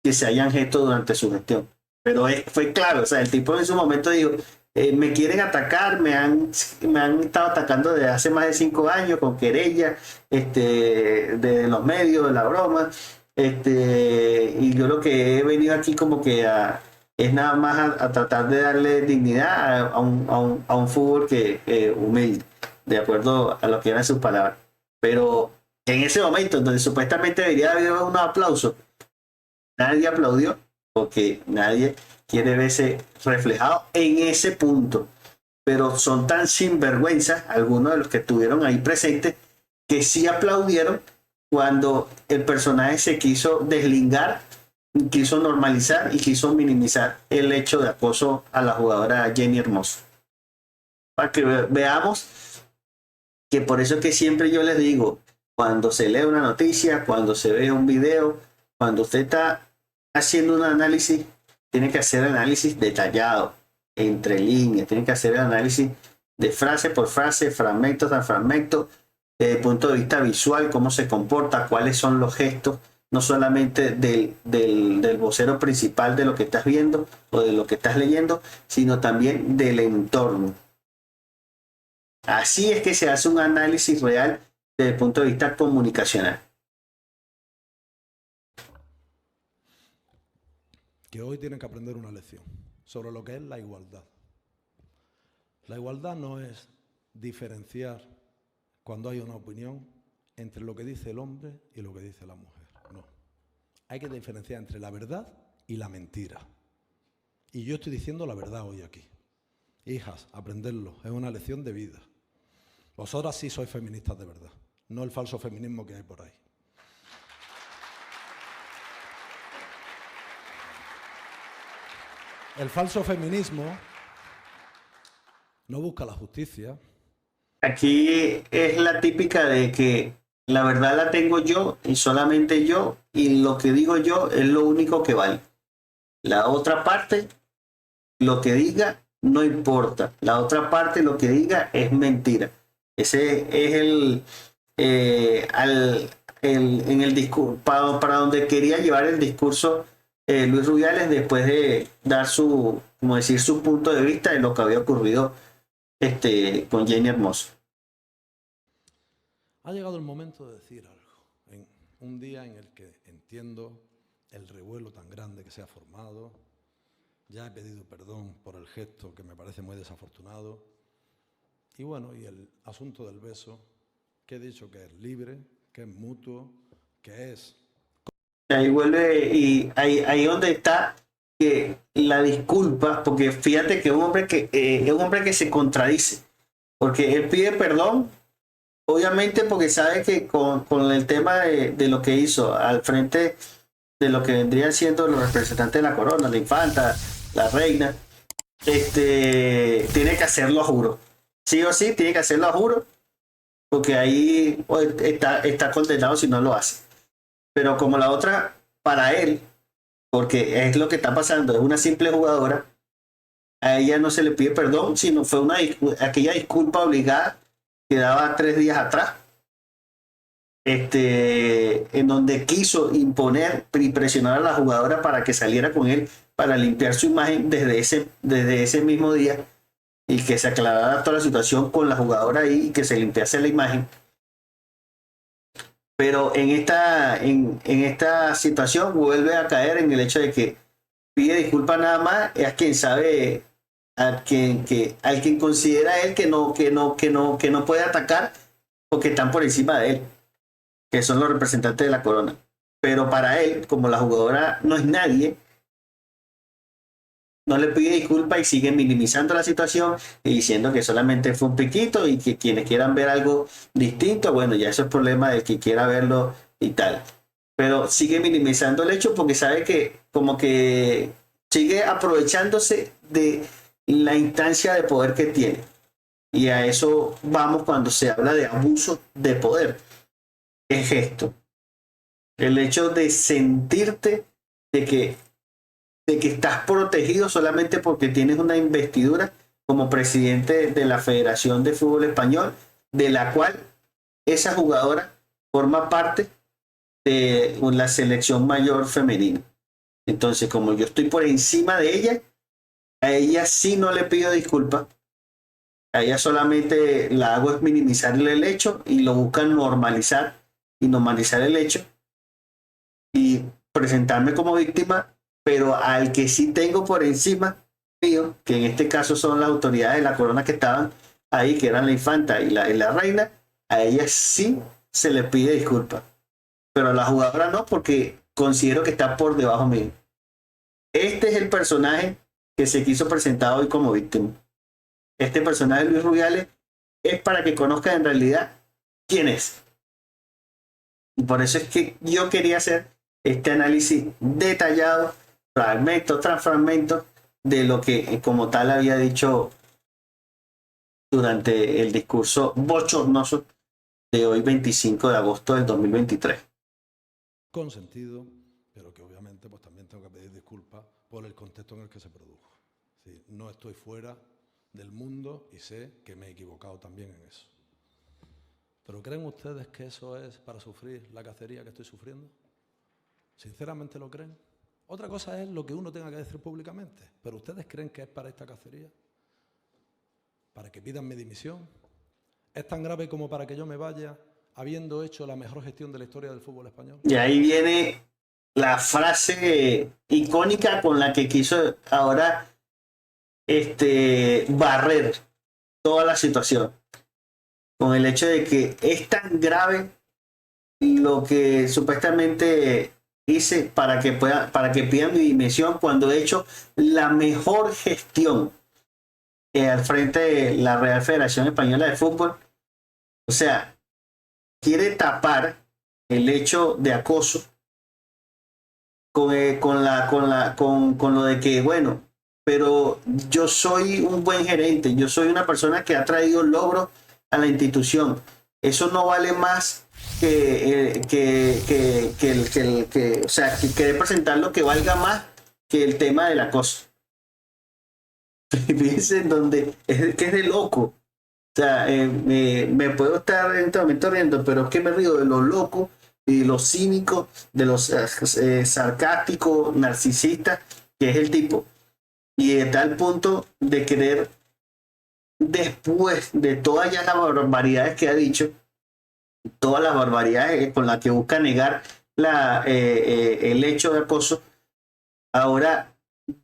que se hayan hecho durante su gestión. Pero fue claro, o sea, el tipo en su momento dijo, me quieren atacar, me han estado atacando desde hace más de 5 años con querella, de los medios, de la broma, y yo lo que he venido aquí como que es nada más a tratar de darle dignidad a un fútbol que humilde, de acuerdo a lo que eran sus palabras. Pero en ese momento, donde supuestamente debería haber unos aplausos, nadie aplaudió porque nadie quiere verse reflejado en ese punto. Pero son tan sinvergüenzas algunos de los que estuvieron ahí presentes que sí aplaudieron cuando el personaje se quiso deslingar, quiso normalizar y quiso minimizar el hecho de acoso a la jugadora Jenny Hermoso. Para que veamos que por eso es que siempre yo les digo, cuando se lee una noticia, cuando se ve un video, cuando usted está haciendo un análisis, tiene que hacer análisis detallado, entre líneas, tiene que hacer el análisis de frase por frase, fragmento tras fragmento, desde el punto de vista visual, cómo se comporta, cuáles son los gestos, no solamente del vocero principal de lo que estás viendo o de lo que estás leyendo, sino también del entorno. Así es que se hace un análisis real desde el punto de vista comunicacional. Que hoy tienen que aprender una lección sobre lo que es la igualdad. La igualdad no es diferenciar cuando hay una opinión entre lo que dice el hombre y lo que dice la mujer. No. Hay que diferenciar entre la verdad y la mentira. Y yo estoy diciendo la verdad hoy aquí. Hijas, aprenderlo, es una lección de vida. Vosotras sí sois feministas de verdad, no el falso feminismo que hay por ahí. El falso feminismo no busca la justicia. Aquí es la típica de que la verdad la tengo yo y solamente yo, y lo que digo yo es lo único que vale. La otra parte, lo que diga, no importa. La otra parte, lo que diga, es mentira. Ese es en el discurso, para donde quería llevar el discurso Luis Rubiales después de dar como decir, su punto de vista de lo que había ocurrido con Jenny Hermoso. Ha llegado el momento de decir algo. En un día en el que entiendo el revuelo tan grande que se ha formado. Ya he pedido perdón por el gesto que me parece muy desafortunado. Y bueno, y el asunto del beso, que he dicho que es libre, que es mutuo, que es... Ahí vuelve, y ahí donde está que la disculpa, porque fíjate que es un hombre que se contradice, porque él pide perdón, obviamente porque sabe que con el tema de lo que hizo al frente de lo que vendrían siendo los representantes de la corona, la infanta, la reina, tiene que hacerlo a juro. Sí o sí, tiene que hacerlo a juro, porque ahí está condenado si no lo hace. Pero como la otra, para él, porque es lo que está pasando, es una simple jugadora, a ella no se le pide perdón, sino fue aquella disculpa obligada que daba 3 días atrás, en donde quiso imponer y presionar a la jugadora para que saliera con él, para limpiar su imagen desde ese mismo día y que se aclarara toda la situación con la jugadora ahí y que se limpiase la imagen. Pero en esta situación vuelve a caer en el hecho de que pide disculpas nada más es a quien sabe, al quien considera él que no puede atacar porque están por encima de él, que son los representantes de la corona. Pero para él, como la jugadora no es nadie, no le pide disculpas y sigue minimizando la situación y diciendo que solamente fue un piquito y que quienes quieran ver algo distinto, bueno, ya eso es problema del que quiera verlo y tal. Pero sigue minimizando el hecho porque sabe que como que sigue aprovechándose de la instancia de poder que tiene. Y a eso vamos cuando se habla de abuso de poder. Es esto. El hecho de sentirte de que estás protegido solamente porque tienes una investidura como presidente de la Federación de Fútbol Español, de la cual esa jugadora forma parte de la selección mayor femenina. Entonces, como yo estoy por encima de ella, a ella sí no le pido disculpas. A ella solamente la hago es minimizarle el hecho y lo buscan normalizar y normalizar el hecho y presentarme como víctima, pero al que sí tengo por encima mío, que en este caso son las autoridades de la corona que estaban ahí, que eran la infanta y la reina, a ella sí se le pide disculpas. Pero a la jugadora no, porque considero que está por debajo mío. Este es el personaje que se quiso presentar hoy como víctima. Este personaje de Luis Rubiales es para que conozcan en realidad quién es. Y por eso es que yo quería hacer este análisis detallado, fragmento tras fragmento, de lo que como tal había dicho durante el discurso bochornoso de hoy 25 de agosto del 2023. Con sentido, pero que obviamente pues también tengo que pedir disculpas por el contexto en el que se produjo. Sí, no estoy fuera del mundo y sé que me he equivocado también en eso. ¿Pero creen ustedes que eso es para sufrir la cacería que estoy sufriendo? ¿Sinceramente lo creen? Otra cosa es lo que uno tenga que decir públicamente, pero ¿ustedes creen que es para esta cacería? ¿Para que pidan mi dimisión? ¿Es tan grave como para que yo me vaya habiendo hecho la mejor gestión de la historia del fútbol español? Y ahí viene la frase icónica con la que quiso ahora barrer toda la situación, con el hecho de que es tan grave lo que supuestamente hice para que pidan mi dimisión cuando he hecho la mejor gestión al frente de la Real Federación Española de Fútbol. O sea, quiere tapar el hecho de acoso con lo de que, bueno, pero yo soy un buen gerente, yo soy una persona que ha traído logros a la institución. Eso no vale más que o sea, que querer presentar lo que valga más que el tema del acoso. Fíjense en donde que es de loco. O sea, me puedo estar en este momento riendo, pero es que me río de lo loco y lo cínico, de los sarcástico, narcisista que es el tipo. Y de tal punto de querer, después de todas ya las barbaridades que ha dicho, todas las barbaridades con las que busca negar el hecho de acoso, ahora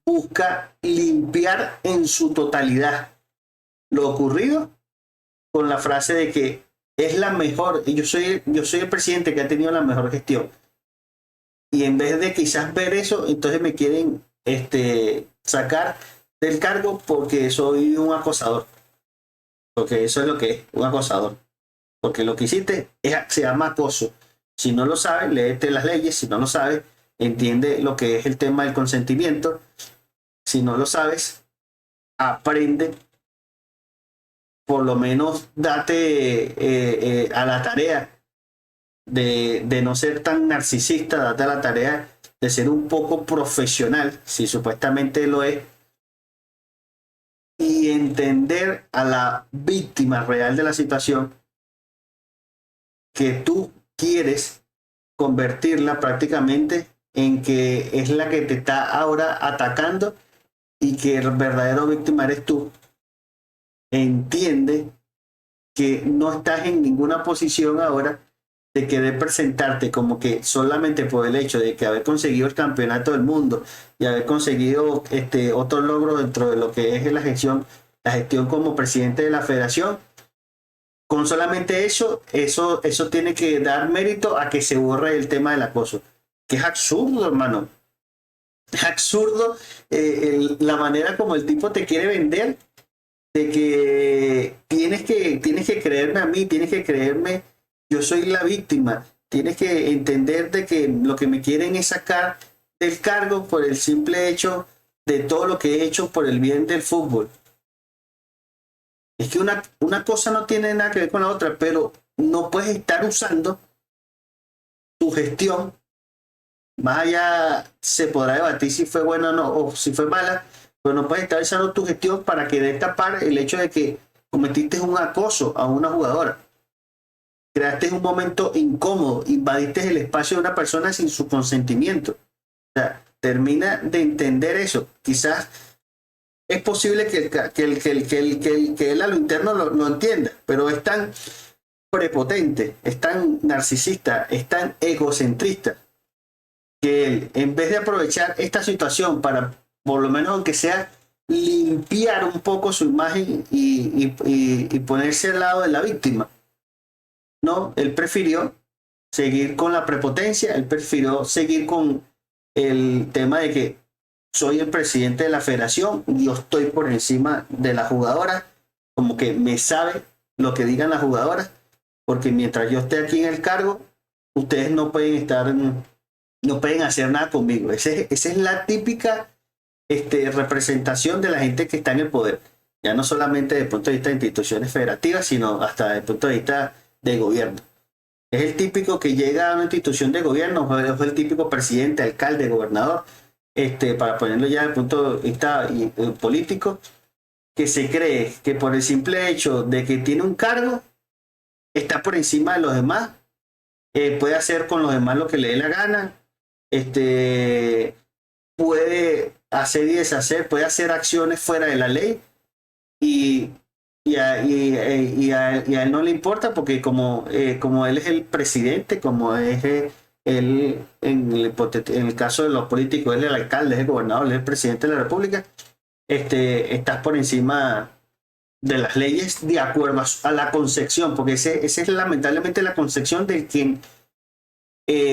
busca limpiar en su totalidad lo ocurrido con la frase de que es la mejor, yo soy el presidente que ha tenido la mejor gestión. Y en vez de quizás ver eso, entonces me quieren sacar del cargo porque soy un acosador. Porque eso es lo que es, un acosador. Porque lo que hiciste se llama acoso. Si no lo sabes, léete las leyes. Si no lo sabes, entiende lo que es el tema del consentimiento. Si no lo sabes, aprende. Por lo menos date a la tarea de no ser tan narcisista, date a la tarea de ser un poco profesional, si supuestamente lo es, y entender a la víctima real de la situación, que tú quieres convertirla prácticamente en que es la que te está ahora atacando y que el verdadero víctima eres tú. Entiende que no estás en ninguna posición ahora de querer presentarte como que solamente por el hecho de que haber conseguido el campeonato del mundo y haber conseguido otro logro dentro de lo que es la gestión como presidente de la federación, con solamente eso tiene que dar mérito a que se borre el tema del acoso, que es absurdo, hermano. Es absurdo la manera como el tipo te quiere vender, de que tienes que creerme a mí, tienes que creerme, yo soy la víctima, tienes que entender de que lo que me quieren es sacar del cargo por el simple hecho de todo lo que he hecho por el bien del fútbol. Es que una cosa no tiene nada que ver con la otra, pero no puedes estar usando tu gestión, más allá se podrá debatir si fue buena o no, o si fue mala, pero no puedes estar usando tu gestión para querer tapar el hecho de que cometiste un acoso a una jugadora. Creaste un momento incómodo, invadiste el espacio de una persona sin su consentimiento. O sea, termina de entender eso. Quizás es posible que él a lo interno lo entienda, pero es tan prepotente, es tan narcisista, es tan egocentrista, que él, en vez de aprovechar esta situación para, por lo menos aunque sea, limpiar un poco su imagen y ponerse al lado de la víctima, no, él prefirió seguir con la prepotencia, él prefirió seguir con el tema de que soy el presidente de la federación, yo estoy por encima de la jugadora, como que me sabe lo que digan las jugadoras, porque mientras yo esté aquí en el cargo, ustedes no pueden hacer nada conmigo. Esa es la típica representación de la gente que está en el poder, ya no solamente desde el punto de vista de instituciones federativas, sino hasta desde el punto de vista de gobierno. Es el típico que llega a una institución de gobierno, es el típico presidente, alcalde, gobernador, para ponerlo ya desde el punto de vista político, que se cree que por el simple hecho de que tiene un cargo, está por encima de los demás, puede hacer con los demás lo que le dé la gana, puede hacer y deshacer, puede hacer acciones fuera de la ley y a él no le importa porque como él es el presidente, como es él, en el caso de los políticos, él es el alcalde, es el gobernador, él es el presidente de la república, estás por encima de las leyes de acuerdo a la concepción, porque esa es lamentablemente la concepción de quien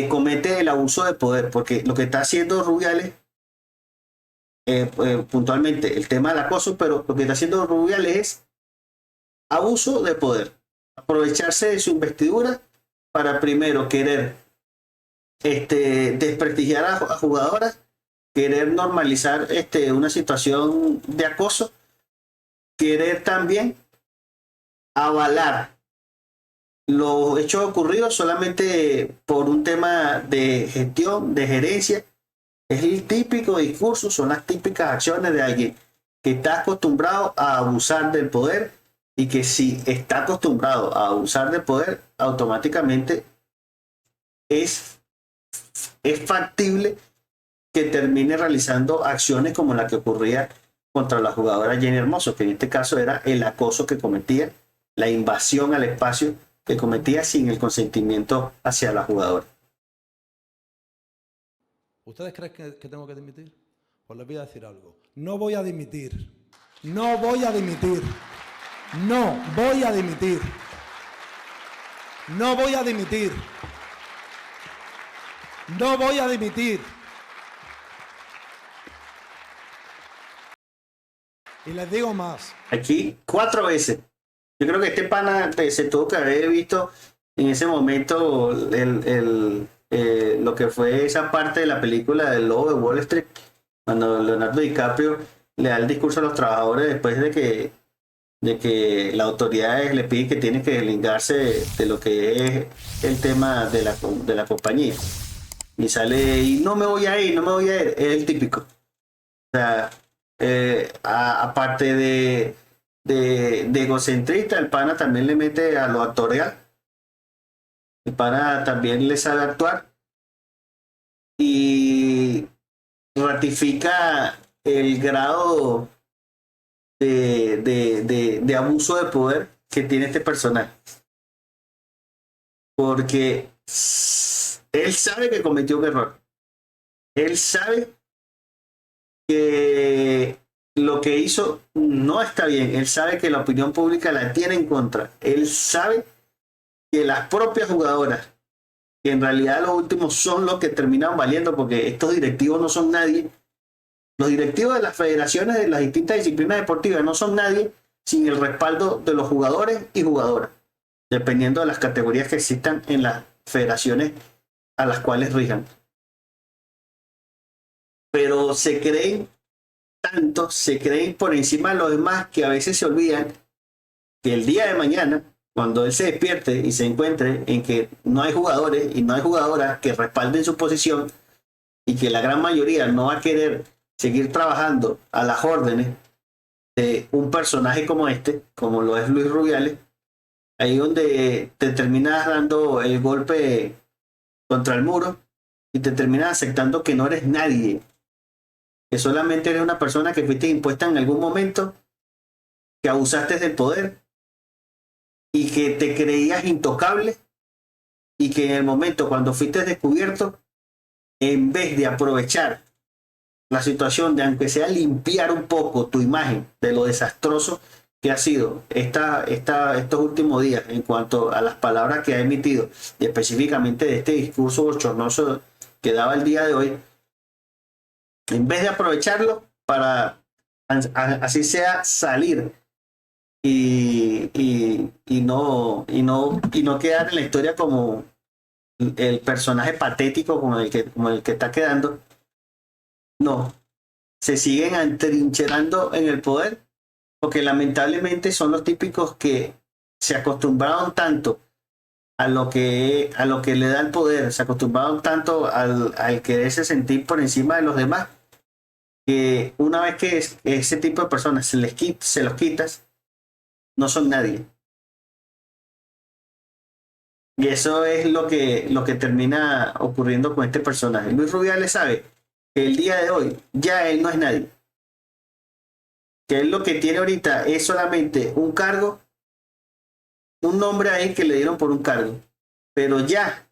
comete el abuso de poder, porque lo que está haciendo Rubiales, puntualmente el tema del acoso, pero lo que está haciendo Rubiales es abuso de poder, aprovecharse de su investidura para primero querer desprestigiar a jugadoras, querer normalizar una situación de acoso, querer también avalar los hechos ocurridos solamente por un tema de gestión, de gerencia. Es el típico discurso, son las típicas acciones de alguien que está acostumbrado a abusar del poder y que si está acostumbrado a abusar del poder, automáticamente es factible que termine realizando acciones como la que ocurría contra la jugadora Jenny Hermoso, que en este caso era el acoso que cometía, la invasión al espacio que cometía sin el consentimiento hacia la jugadora. ¿Ustedes creen que tengo que dimitir? Pues les voy a decir algo. No voy a dimitir. No voy a dimitir. No voy a dimitir. No voy a dimitir. No voy a dimitir. Y les digo más. Aquí 4 veces. Yo creo que este pana se tuvo que haber visto en ese momento lo que fue esa parte de la película del Lobo de Wall Street, cuando Leonardo DiCaprio le da el discurso a los trabajadores después de que las autoridades le piden que tiene que deslindarse de lo que es el tema de la compañía. Y sale, y no me voy a ir, no me voy a ir. Es el típico. O sea, aparte de egocentrista, el pana también le mete a lo actorial. El pana también le sabe actuar y ratifica el grado de abuso de poder que tiene este personaje. Porque él sabe que cometió un error. Él sabe que lo que hizo no está bien. Él sabe que la opinión pública la tiene en contra. Él sabe que las propias jugadoras, que en realidad los últimos son los que terminan valiendo, porque estos directivos no son nadie. Los directivos de las federaciones de las distintas disciplinas deportivas no son nadie sin el respaldo de los jugadores y jugadoras, dependiendo de las categorías que existan en las federaciones a las cuales rijan. Pero se creen tanto, se creen por encima de los demás, que a veces se olvidan que el día de mañana, cuando él se despierte y se encuentre en que no hay jugadores y no hay jugadoras que respalden su posición, y que la gran mayoría no va a querer seguir trabajando a las órdenes de un personaje como este, como lo es Luis Rubiales, ahí donde te terminas dando el golpe contra el muro y te terminas aceptando que no eres nadie, que solamente eres una persona que fuiste impuesta en algún momento, que abusaste del poder y que te creías intocable, y que en el momento cuando fuiste descubierto, en vez de aprovechar la situación de, aunque sea, limpiar un poco tu imagen de lo desastroso que ha sido estos últimos días en cuanto a las palabras que ha emitido, y específicamente de este discurso bochornoso que daba el día de hoy, en vez de aprovecharlo para así sea salir y no quedar en la historia como el personaje patético como el que está quedando, no, se siguen atrincherando en el poder, porque lamentablemente son los típicos que se acostumbraron tanto a lo que le da el poder, se acostumbraron tanto al quererse sentir por encima de los demás, que una vez que ese tipo de personas se los quitas, no son nadie. Y eso es lo que termina ocurriendo con este personaje. Luis Rubiales sabe que el día de hoy ya él no es nadie, que él lo que tiene ahorita es solamente un cargo, un nombre ahí que le dieron por un cargo, pero ya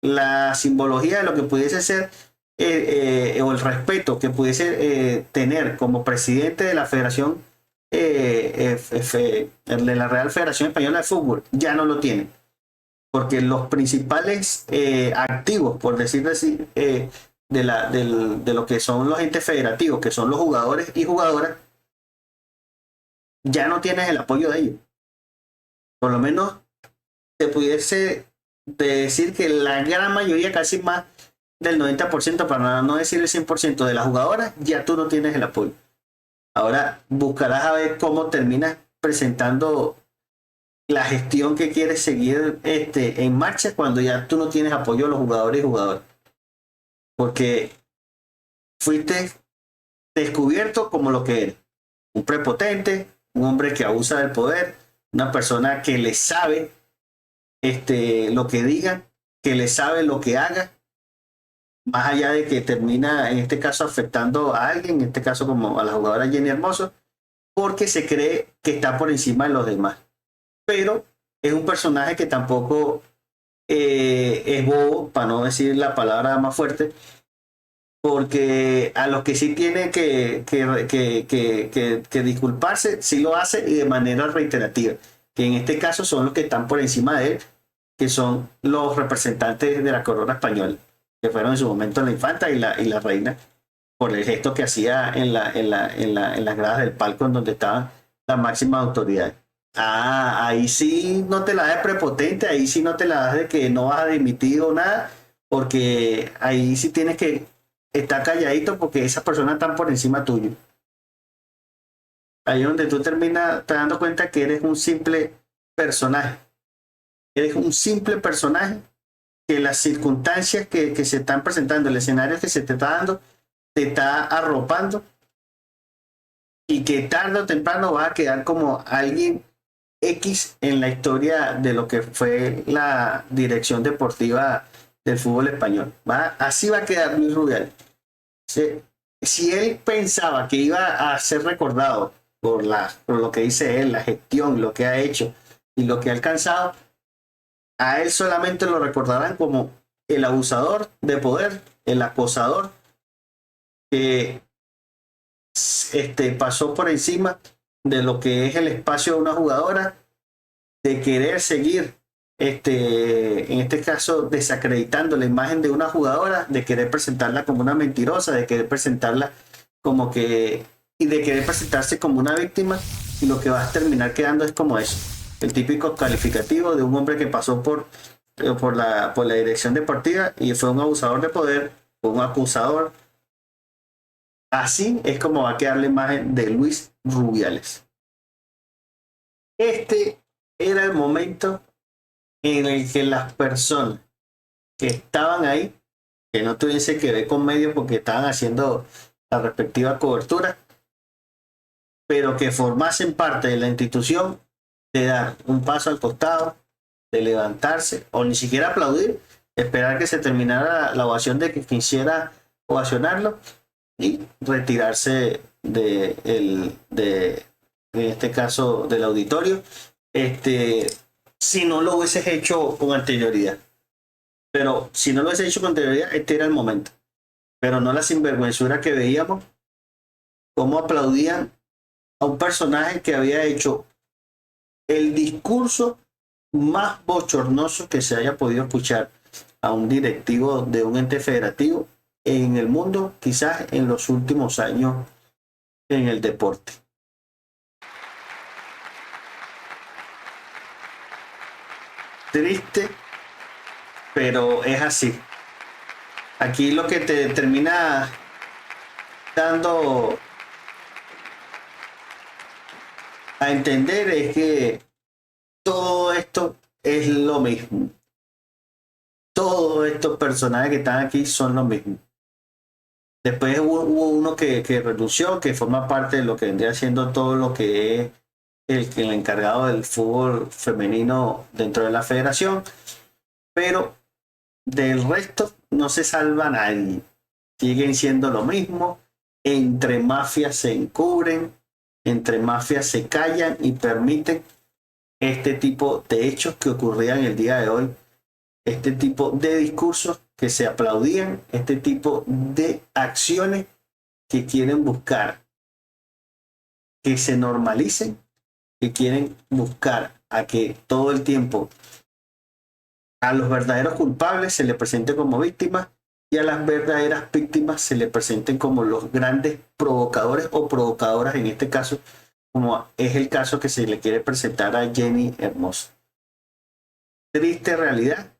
la simbología de lo que pudiese ser o el respeto que pudiese tener como presidente de la Federación, de la Real Federación Española de Fútbol, ya no lo tiene, porque los principales activos, por decirlo así, de lo que son los entes federativos, que son los jugadores y jugadoras, ya no tienes el apoyo de ellos. Por lo menos te pudiese decir que la gran mayoría, casi más del 90%, para no decir el 100% de las jugadoras, ya tú no tienes el apoyo. Ahora buscarás a ver cómo terminas presentando la gestión que quieres seguir en marcha cuando ya tú no tienes apoyo de los jugadores y jugadoras. Porque fuiste descubierto como lo que eres: un prepotente, un hombre que abusa del poder, una persona que le sabe lo que diga, que le sabe lo que haga, más allá de que termina en este caso afectando a alguien, en este caso como a la jugadora Jenny Hermoso, porque se cree que está por encima de los demás. Pero es un personaje que tampoco es bobo, para no decir la palabra más fuerte, porque a los que sí tiene que disculparse, sí lo hace, y de manera reiterativa, que en este caso son los que están por encima de él, que son los representantes de la corona española, que fueron en su momento la infanta y la reina, por el gesto que hacía en las gradas del palco en donde estaban las máximas autoridades. Ah, ahí sí no te la das de prepotente, ahí sí no te la das de que no vas a dimitir o nada, porque ahí sí tienes que estar calladito porque esas personas están por encima tuyo. Ahí es donde tú terminas te dando cuenta que eres un simple personaje. Eres un simple personaje que las circunstancias que se están presentando, el escenario que se te está dando, te está arropando y que tarde o temprano va a quedar como alguien X en la historia de lo que fue la dirección deportiva del fútbol español. Así va a quedar Luis Rubiales. Si él pensaba que iba a ser recordado por lo que dice él, la gestión, lo que ha hecho y lo que ha alcanzado, a él solamente lo recordarán como el abusador de poder, el acosador que pasó por encima de lo que es el espacio de una jugadora, de querer seguir, en este caso, desacreditando la imagen de una jugadora, de querer presentarla como una mentirosa, de querer presentarla como que, y de querer presentarse como una víctima, y lo que va a terminar quedando es como eso, el típico calificativo de un hombre que pasó por la dirección deportiva y fue un abusador de poder, fue un acusador. Así es como va a quedar la imagen de Luis Rubiales. Este era el momento en el que las personas que estaban ahí, que no tuviese que ver con medios porque estaban haciendo la respectiva cobertura, pero que formasen parte de la institución, de dar un paso al costado, de levantarse o ni siquiera aplaudir, esperar que se terminara la ovación de que quisiera ovacionarlo y retirarse en este caso del auditorio, si no lo hubieses hecho con anterioridad. Pero si no lo hubiese hecho con anterioridad, este era el momento. Pero no la sinvergüenzura que veíamos, cómo aplaudían a un personaje que había hecho el discurso más bochornoso que se haya podido escuchar a un directivo de un ente federativo en el mundo, quizás en los últimos años en el deporte. Triste, pero es así. Aquí lo que te termina dando a entender es que todo esto es lo mismo. Todos estos personajes que están aquí son lo mismo. Después hubo uno que renunció, que forma parte de lo que vendría siendo todo lo que es el encargado del fútbol femenino dentro de la federación, pero del resto no se salva nadie. Siguen siendo lo mismo. Entre mafias se encubren, entre mafias se callan y permiten este tipo de hechos que ocurrían el día de hoy, este tipo de discursos que se aplaudían, este tipo de acciones que quieren buscar que se normalicen, que quieren buscar a que todo el tiempo a los verdaderos culpables se les presente como víctimas y a las verdaderas víctimas se les presenten como los grandes provocadores o provocadoras, en este caso, como es el caso que se le quiere presentar a Jenny Hermoso. Triste realidad,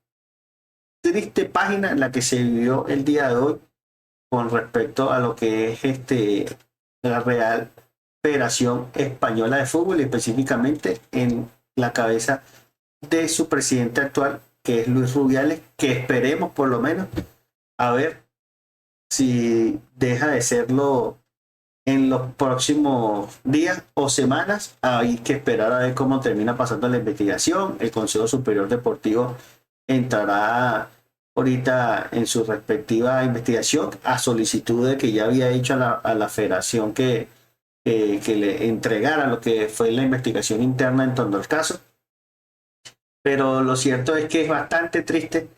triste página en la que se vivió el día de hoy con respecto a lo que es la Real Federación Española de Fútbol y específicamente en la cabeza de su presidente actual, que es Luis Rubiales, que esperemos por lo menos a ver si deja de serlo en los próximos días o semanas. Hay que esperar a ver cómo termina pasando la investigación. El Consejo Superior Deportivo entrará ahorita en su respectiva investigación a solicitud de que ya había hecho a la federación que le entregara lo que fue la investigación interna en torno al caso. Pero lo cierto es que es bastante triste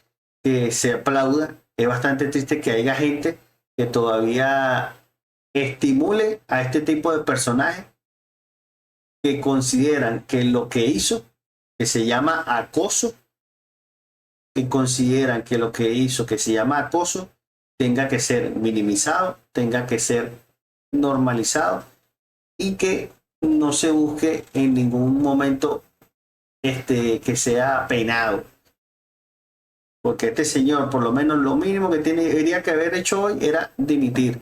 que se aplauda, es bastante triste que haya gente que todavía estimule a este tipo de personajes que consideran que lo que hizo, que se llama acoso, que consideran que lo que hizo, que se llama acoso, tenga que ser minimizado, tenga que ser normalizado y que no se busque en ningún momento que sea penado. Porque este señor, por lo menos lo mínimo que tendría que haber hecho hoy era dimitir.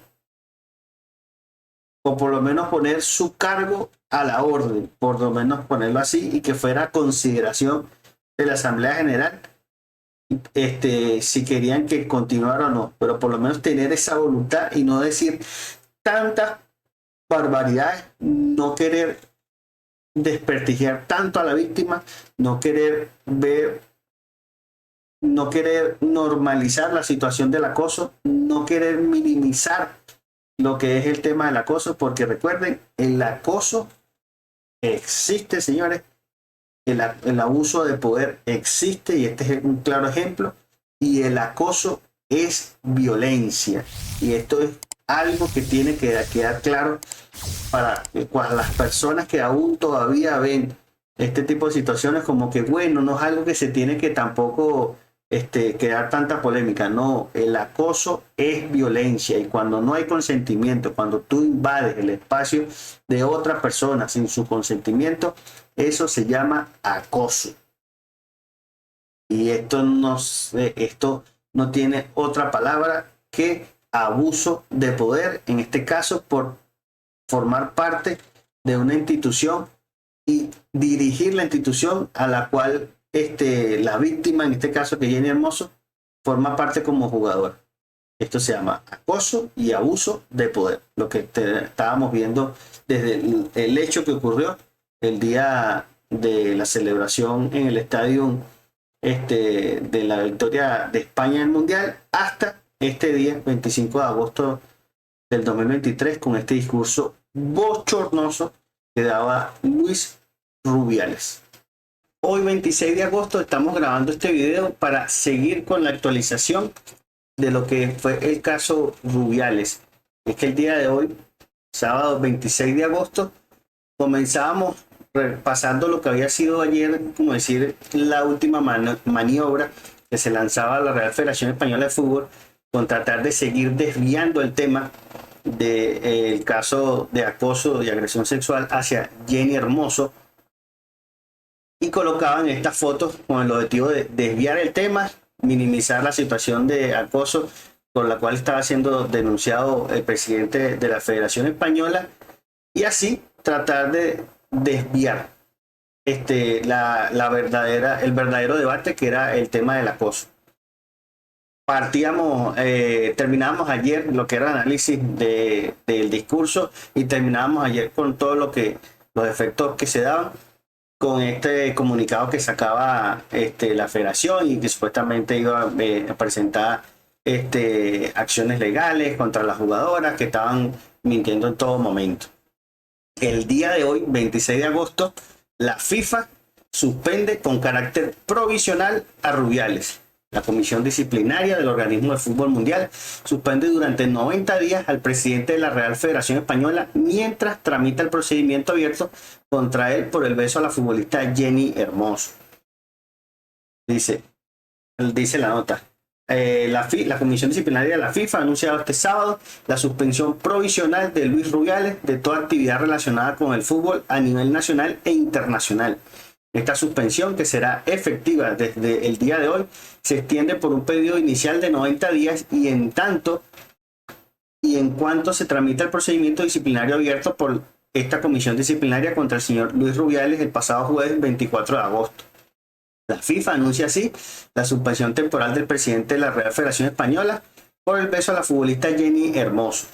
O por lo menos poner su cargo a la orden, por lo menos ponerlo así y que fuera a consideración de la Asamblea General, si querían que continuara o no, pero por lo menos tener esa voluntad y no decir tantas barbaridades, no querer desprestigiar tanto a la víctima, no querer normalizar la situación del acoso, no querer minimizar lo que es el tema del acoso, porque recuerden, el acoso existe, señores, el abuso de poder existe y este es un claro ejemplo, y el acoso es violencia, y esto es algo que tiene que quedar claro para las personas que aún todavía ven este tipo de situaciones como que bueno, no es algo que se tiene que tampoco crear tanta polémica. No, el acoso es violencia y cuando no hay consentimiento, cuando tú invades el espacio de otra persona sin su consentimiento, eso se llama acoso. Y esto no tiene otra palabra que abuso de poder, en este caso por formar parte de una institución y dirigir la institución a la cual la víctima, en este caso que Jenny Hermoso, forma parte como jugador. Esto se llama acoso y abuso de poder, lo que estábamos viendo desde el hecho que ocurrió el día de la celebración en el estadio de la victoria de España en el Mundial hasta este día, 25 de agosto del 2023, con este discurso bochornoso que daba Luis Rubiales. Hoy 26 de agosto estamos grabando este video para seguir con la actualización de lo que fue el caso Rubiales. Es que el día de hoy, sábado 26 de agosto, comenzábamos repasando lo que había sido ayer, como decir, la última maniobra que se lanzaba a la Real Federación Española de Fútbol con tratar de seguir desviando el tema del caso de acoso y agresión sexual hacia Jenny Hermoso, y colocaban estas fotos con el objetivo de desviar el tema, minimizar la situación de acoso por la cual estaba siendo denunciado el presidente de la Federación Española y así tratar de desviar el verdadero debate, que era el tema del acoso. Terminábamos ayer lo que era el análisis del discurso y terminábamos ayer con todo los efectos que se daban con este comunicado que sacaba la federación y que supuestamente iba a presentar acciones legales contra las jugadoras que estaban mintiendo en todo momento. El día de hoy, 26 de agosto, la FIFA suspende con carácter provisional a Rubiales. La Comisión Disciplinaria del Organismo de Fútbol Mundial suspende durante 90 días al presidente de la Real Federación Española mientras tramita el procedimiento abierto contra él por el beso a la futbolista Jenny Hermoso. Dice la nota. La Comisión Disciplinaria de la FIFA ha anunciado este sábado la suspensión provisional de Luis Rubiales de toda actividad relacionada con el fútbol a nivel nacional e internacional. Esta suspensión, que será efectiva desde el día de hoy, se extiende por un periodo inicial de 90 días y en cuanto se tramita el procedimiento disciplinario abierto por esta comisión disciplinaria contra el señor Luis Rubiales el pasado jueves 24 de agosto. La FIFA anuncia así la suspensión temporal del presidente de la Real Federación Española por el beso a la futbolista Jenny Hermoso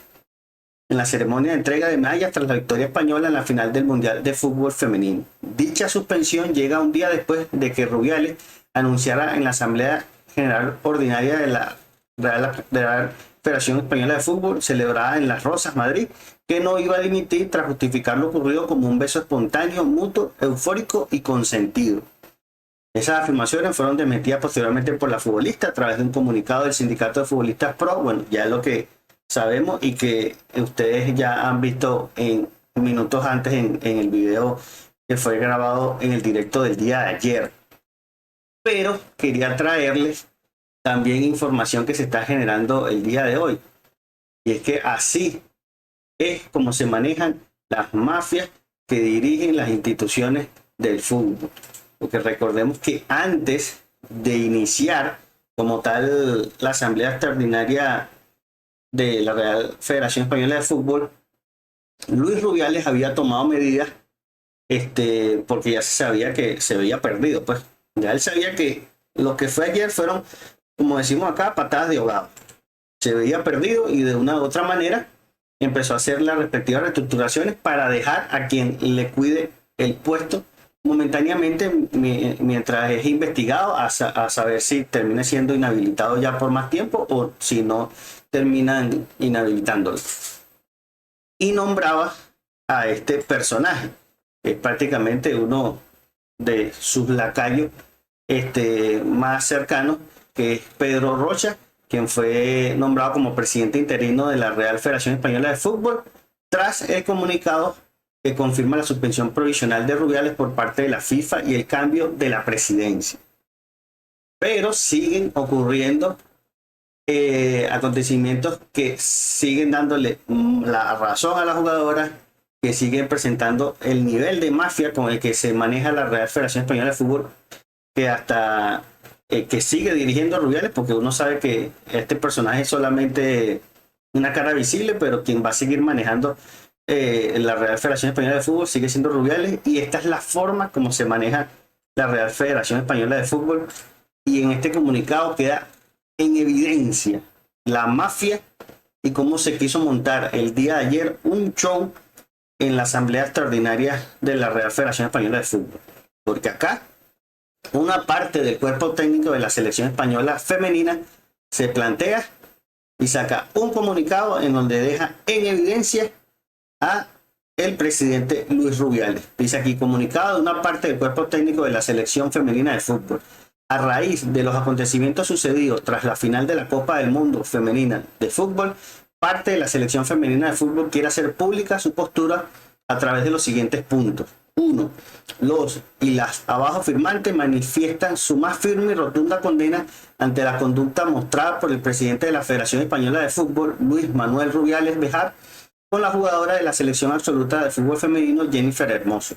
en la ceremonia de entrega de medallas tras la victoria española en la final del Mundial de Fútbol Femenino. Dicha suspensión llega un día después de que Rubiales anunciara en la Asamblea General Ordinaria de la Real Federación Española de Fútbol, celebrada en Las Rozas, Madrid, que no iba a dimitir tras justificar lo ocurrido como un beso espontáneo, mutuo, eufórico y consentido. Esas afirmaciones fueron desmentidas posteriormente por la futbolista a través de un comunicado del Sindicato de Futbolistas Pro. Bueno, ya es lo que sabemos y que ustedes ya han visto en minutos antes en el video que fue grabado en el directo del día de ayer. Pero quería traerles también información que se está generando el día de hoy. Y es que así es como se manejan las mafias que dirigen las instituciones del fútbol. Porque recordemos que antes de iniciar como tal la Asamblea Extraordinaria de la Real Federación Española de Fútbol, Luis Rubiales había tomado medidas porque ya se sabía que se había perdido. Pues ya él sabía que lo que fue ayer fueron, como decimos acá, patadas de ahogado. Se veía perdido y de una u otra manera empezó a hacer las respectivas reestructuraciones para dejar a quien le cuide el puesto momentáneamente mientras es investigado a saber si termina siendo inhabilitado ya por más tiempo o si no terminan inhabilitándolo. Y nombraba a este personaje, que es prácticamente uno de sus lacayos más cercanos, que es Pedro Rocha, quien fue nombrado como presidente interino de la Real Federación Española de Fútbol, tras el comunicado que confirma la suspensión provisional de Rubiales por parte de la FIFA y el cambio de la presidencia. Pero siguen ocurriendo acontecimientos que siguen dándole la razón a las jugadoras, que siguen presentando el nivel de mafia con el que se maneja la Real Federación Española de Fútbol, que hasta que sigue dirigiendo Rubiales, porque uno sabe que este personaje es solamente una cara visible, pero quien va a seguir manejando la Real Federación Española de Fútbol sigue siendo Rubiales, y esta es la forma como se maneja la Real Federación Española de Fútbol. Y en este comunicado queda en evidencia la mafia y cómo se quiso montar el día de ayer un show en la Asamblea Extraordinaria de la Real Federación Española de Fútbol. Porque acá una parte del cuerpo técnico de la selección española femenina se plantea y saca un comunicado en donde deja en evidencia a el presidente Luis Rubiales. Dice aquí: comunicado de una parte del cuerpo técnico de la selección femenina de fútbol. A raíz de los acontecimientos sucedidos tras la final de la Copa del Mundo femenina de fútbol, parte de la selección femenina de fútbol quiere hacer pública su postura a través de los siguientes puntos. 1. Los y las abajo firmantes manifiestan su más firme y rotunda condena ante la conducta mostrada por el presidente de la Federación Española de Fútbol, Luis Manuel Rubiales Bejar, con la jugadora de la selección absoluta de fútbol femenino, Jennifer Hermoso.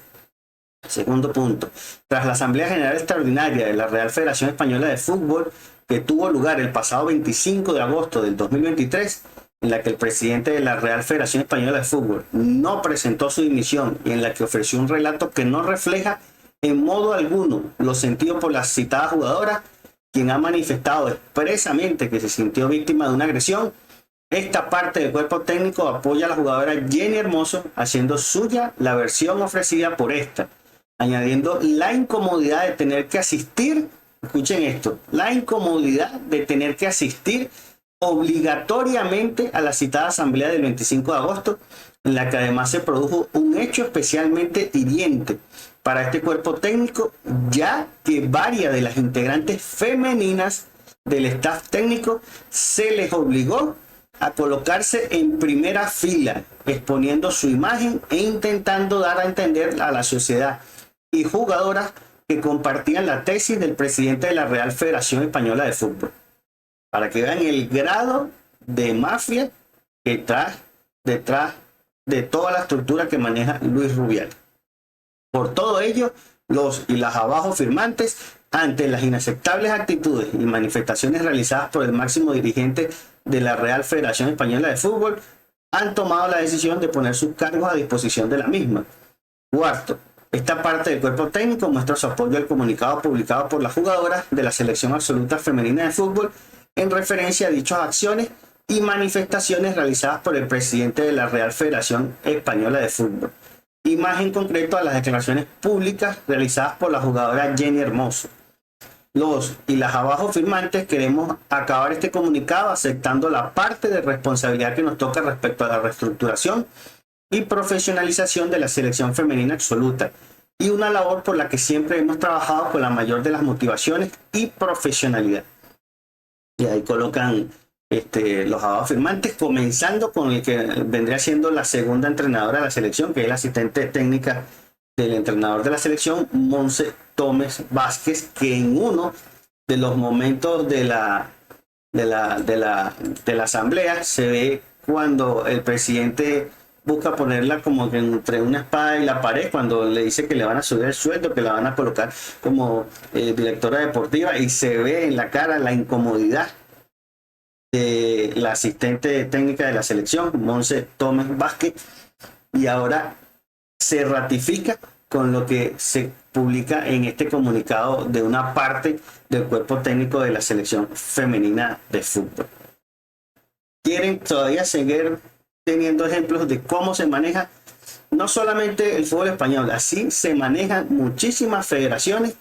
Segundo punto. Tras la Asamblea General Extraordinaria de la Real Federación Española de Fútbol, que tuvo lugar el pasado 25 de agosto del 2023, en la que el presidente de la Real Federación Española de Fútbol no presentó su dimisión y en la que ofreció un relato que no refleja en modo alguno los sentidos por la citada jugadora, quien ha manifestado expresamente que se sintió víctima de una agresión, esta parte del cuerpo técnico apoya a la jugadora Jenny Hermoso, haciendo suya la versión ofrecida por esta, añadiendo la incomodidad de tener que asistir, escuchen esto, la incomodidad de tener que asistir obligatoriamente a la citada asamblea del 25 de agosto, en la que además se produjo un hecho especialmente hiriente para este cuerpo técnico, ya que varias de las integrantes femeninas del staff técnico se les obligó a colocarse en primera fila, exponiendo su imagen e intentando dar a entender a la sociedad y jugadoras que compartían la tesis del presidente de la Real Federación Española de Fútbol. Para que vean el grado de mafia que está detrás de toda la estructura que maneja Luis Rubiales. Por todo ello, los y las abajo firmantes, ante las inaceptables actitudes y manifestaciones realizadas por el máximo dirigente de la Real Federación Española de Fútbol, han tomado la decisión de poner sus cargos a disposición de la misma. Cuarto, esta parte del cuerpo técnico muestra su apoyo al comunicado publicado por las jugadoras de la selección absoluta femenina de fútbol en referencia a dichas acciones y manifestaciones realizadas por el presidente de la Real Federación Española de Fútbol, y más en concreto a las declaraciones públicas realizadas por la jugadora Jenny Hermoso. Los y las abajo firmantes queremos acabar este comunicado aceptando la parte de responsabilidad que nos toca respecto a la reestructuración y profesionalización de la selección femenina absoluta, y una labor por la que siempre hemos trabajado con la mayor de las motivaciones y profesionalidad. Y ahí colocan los abajo firmantes, comenzando con el que vendría siendo la segunda entrenadora de la selección, que es la asistente técnica del entrenador de la selección, Monse Gómez Vázquez, que en uno de los momentos de la de la asamblea, se ve cuando el presidente busca ponerla como que entre una espada y la pared, cuando le dice que le van a subir el sueldo, que la van a colocar como directora deportiva, y se ve en la cara la incomodidad de la asistente técnica de la selección, Monse Tomás Vázquez, y ahora se ratifica con lo que se publica en este comunicado de una parte del cuerpo técnico de la selección femenina de fútbol. Quieren todavía seguir teniendo ejemplos de cómo se maneja no solamente el fútbol español, así se manejan muchísimas federaciones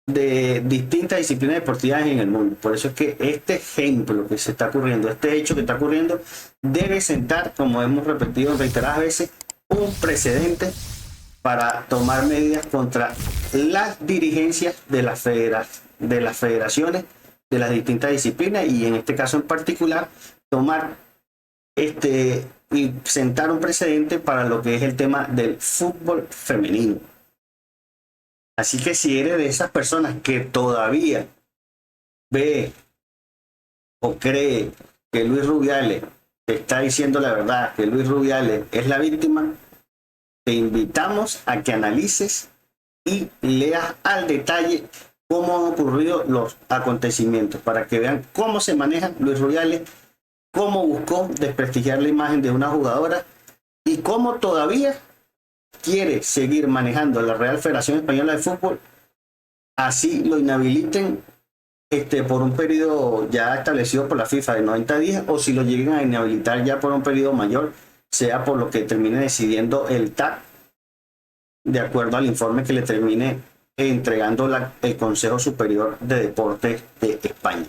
de distintas disciplinas deportivas en el mundo. Por eso es que este ejemplo que se está ocurriendo, este hecho que está ocurriendo, debe sentar, como hemos repetido reiteradas veces, un precedente para tomar medidas contra las dirigencias de las federaciones de las distintas disciplinas, y en este caso en particular tomar y sentar un precedente para lo que es el tema del fútbol femenino. Así que si eres de esas personas que todavía ve o cree que Luis Rubiales te está diciendo la verdad, que Luis Rubiales es la víctima, te invitamos a que analices y leas al detalle cómo han ocurrido los acontecimientos, para que vean cómo se maneja Luis Rubiales, cómo buscó desprestigiar la imagen de una jugadora y cómo todavía quiere seguir manejando la Real Federación Española de Fútbol, así lo inhabiliten por un periodo ya establecido por la FIFA de 90 días, o si lo lleguen a inhabilitar ya por un periodo mayor, sea por lo que termine decidiendo el TAC, de acuerdo al informe que le termine entregando el Consejo Superior de Deportes de España.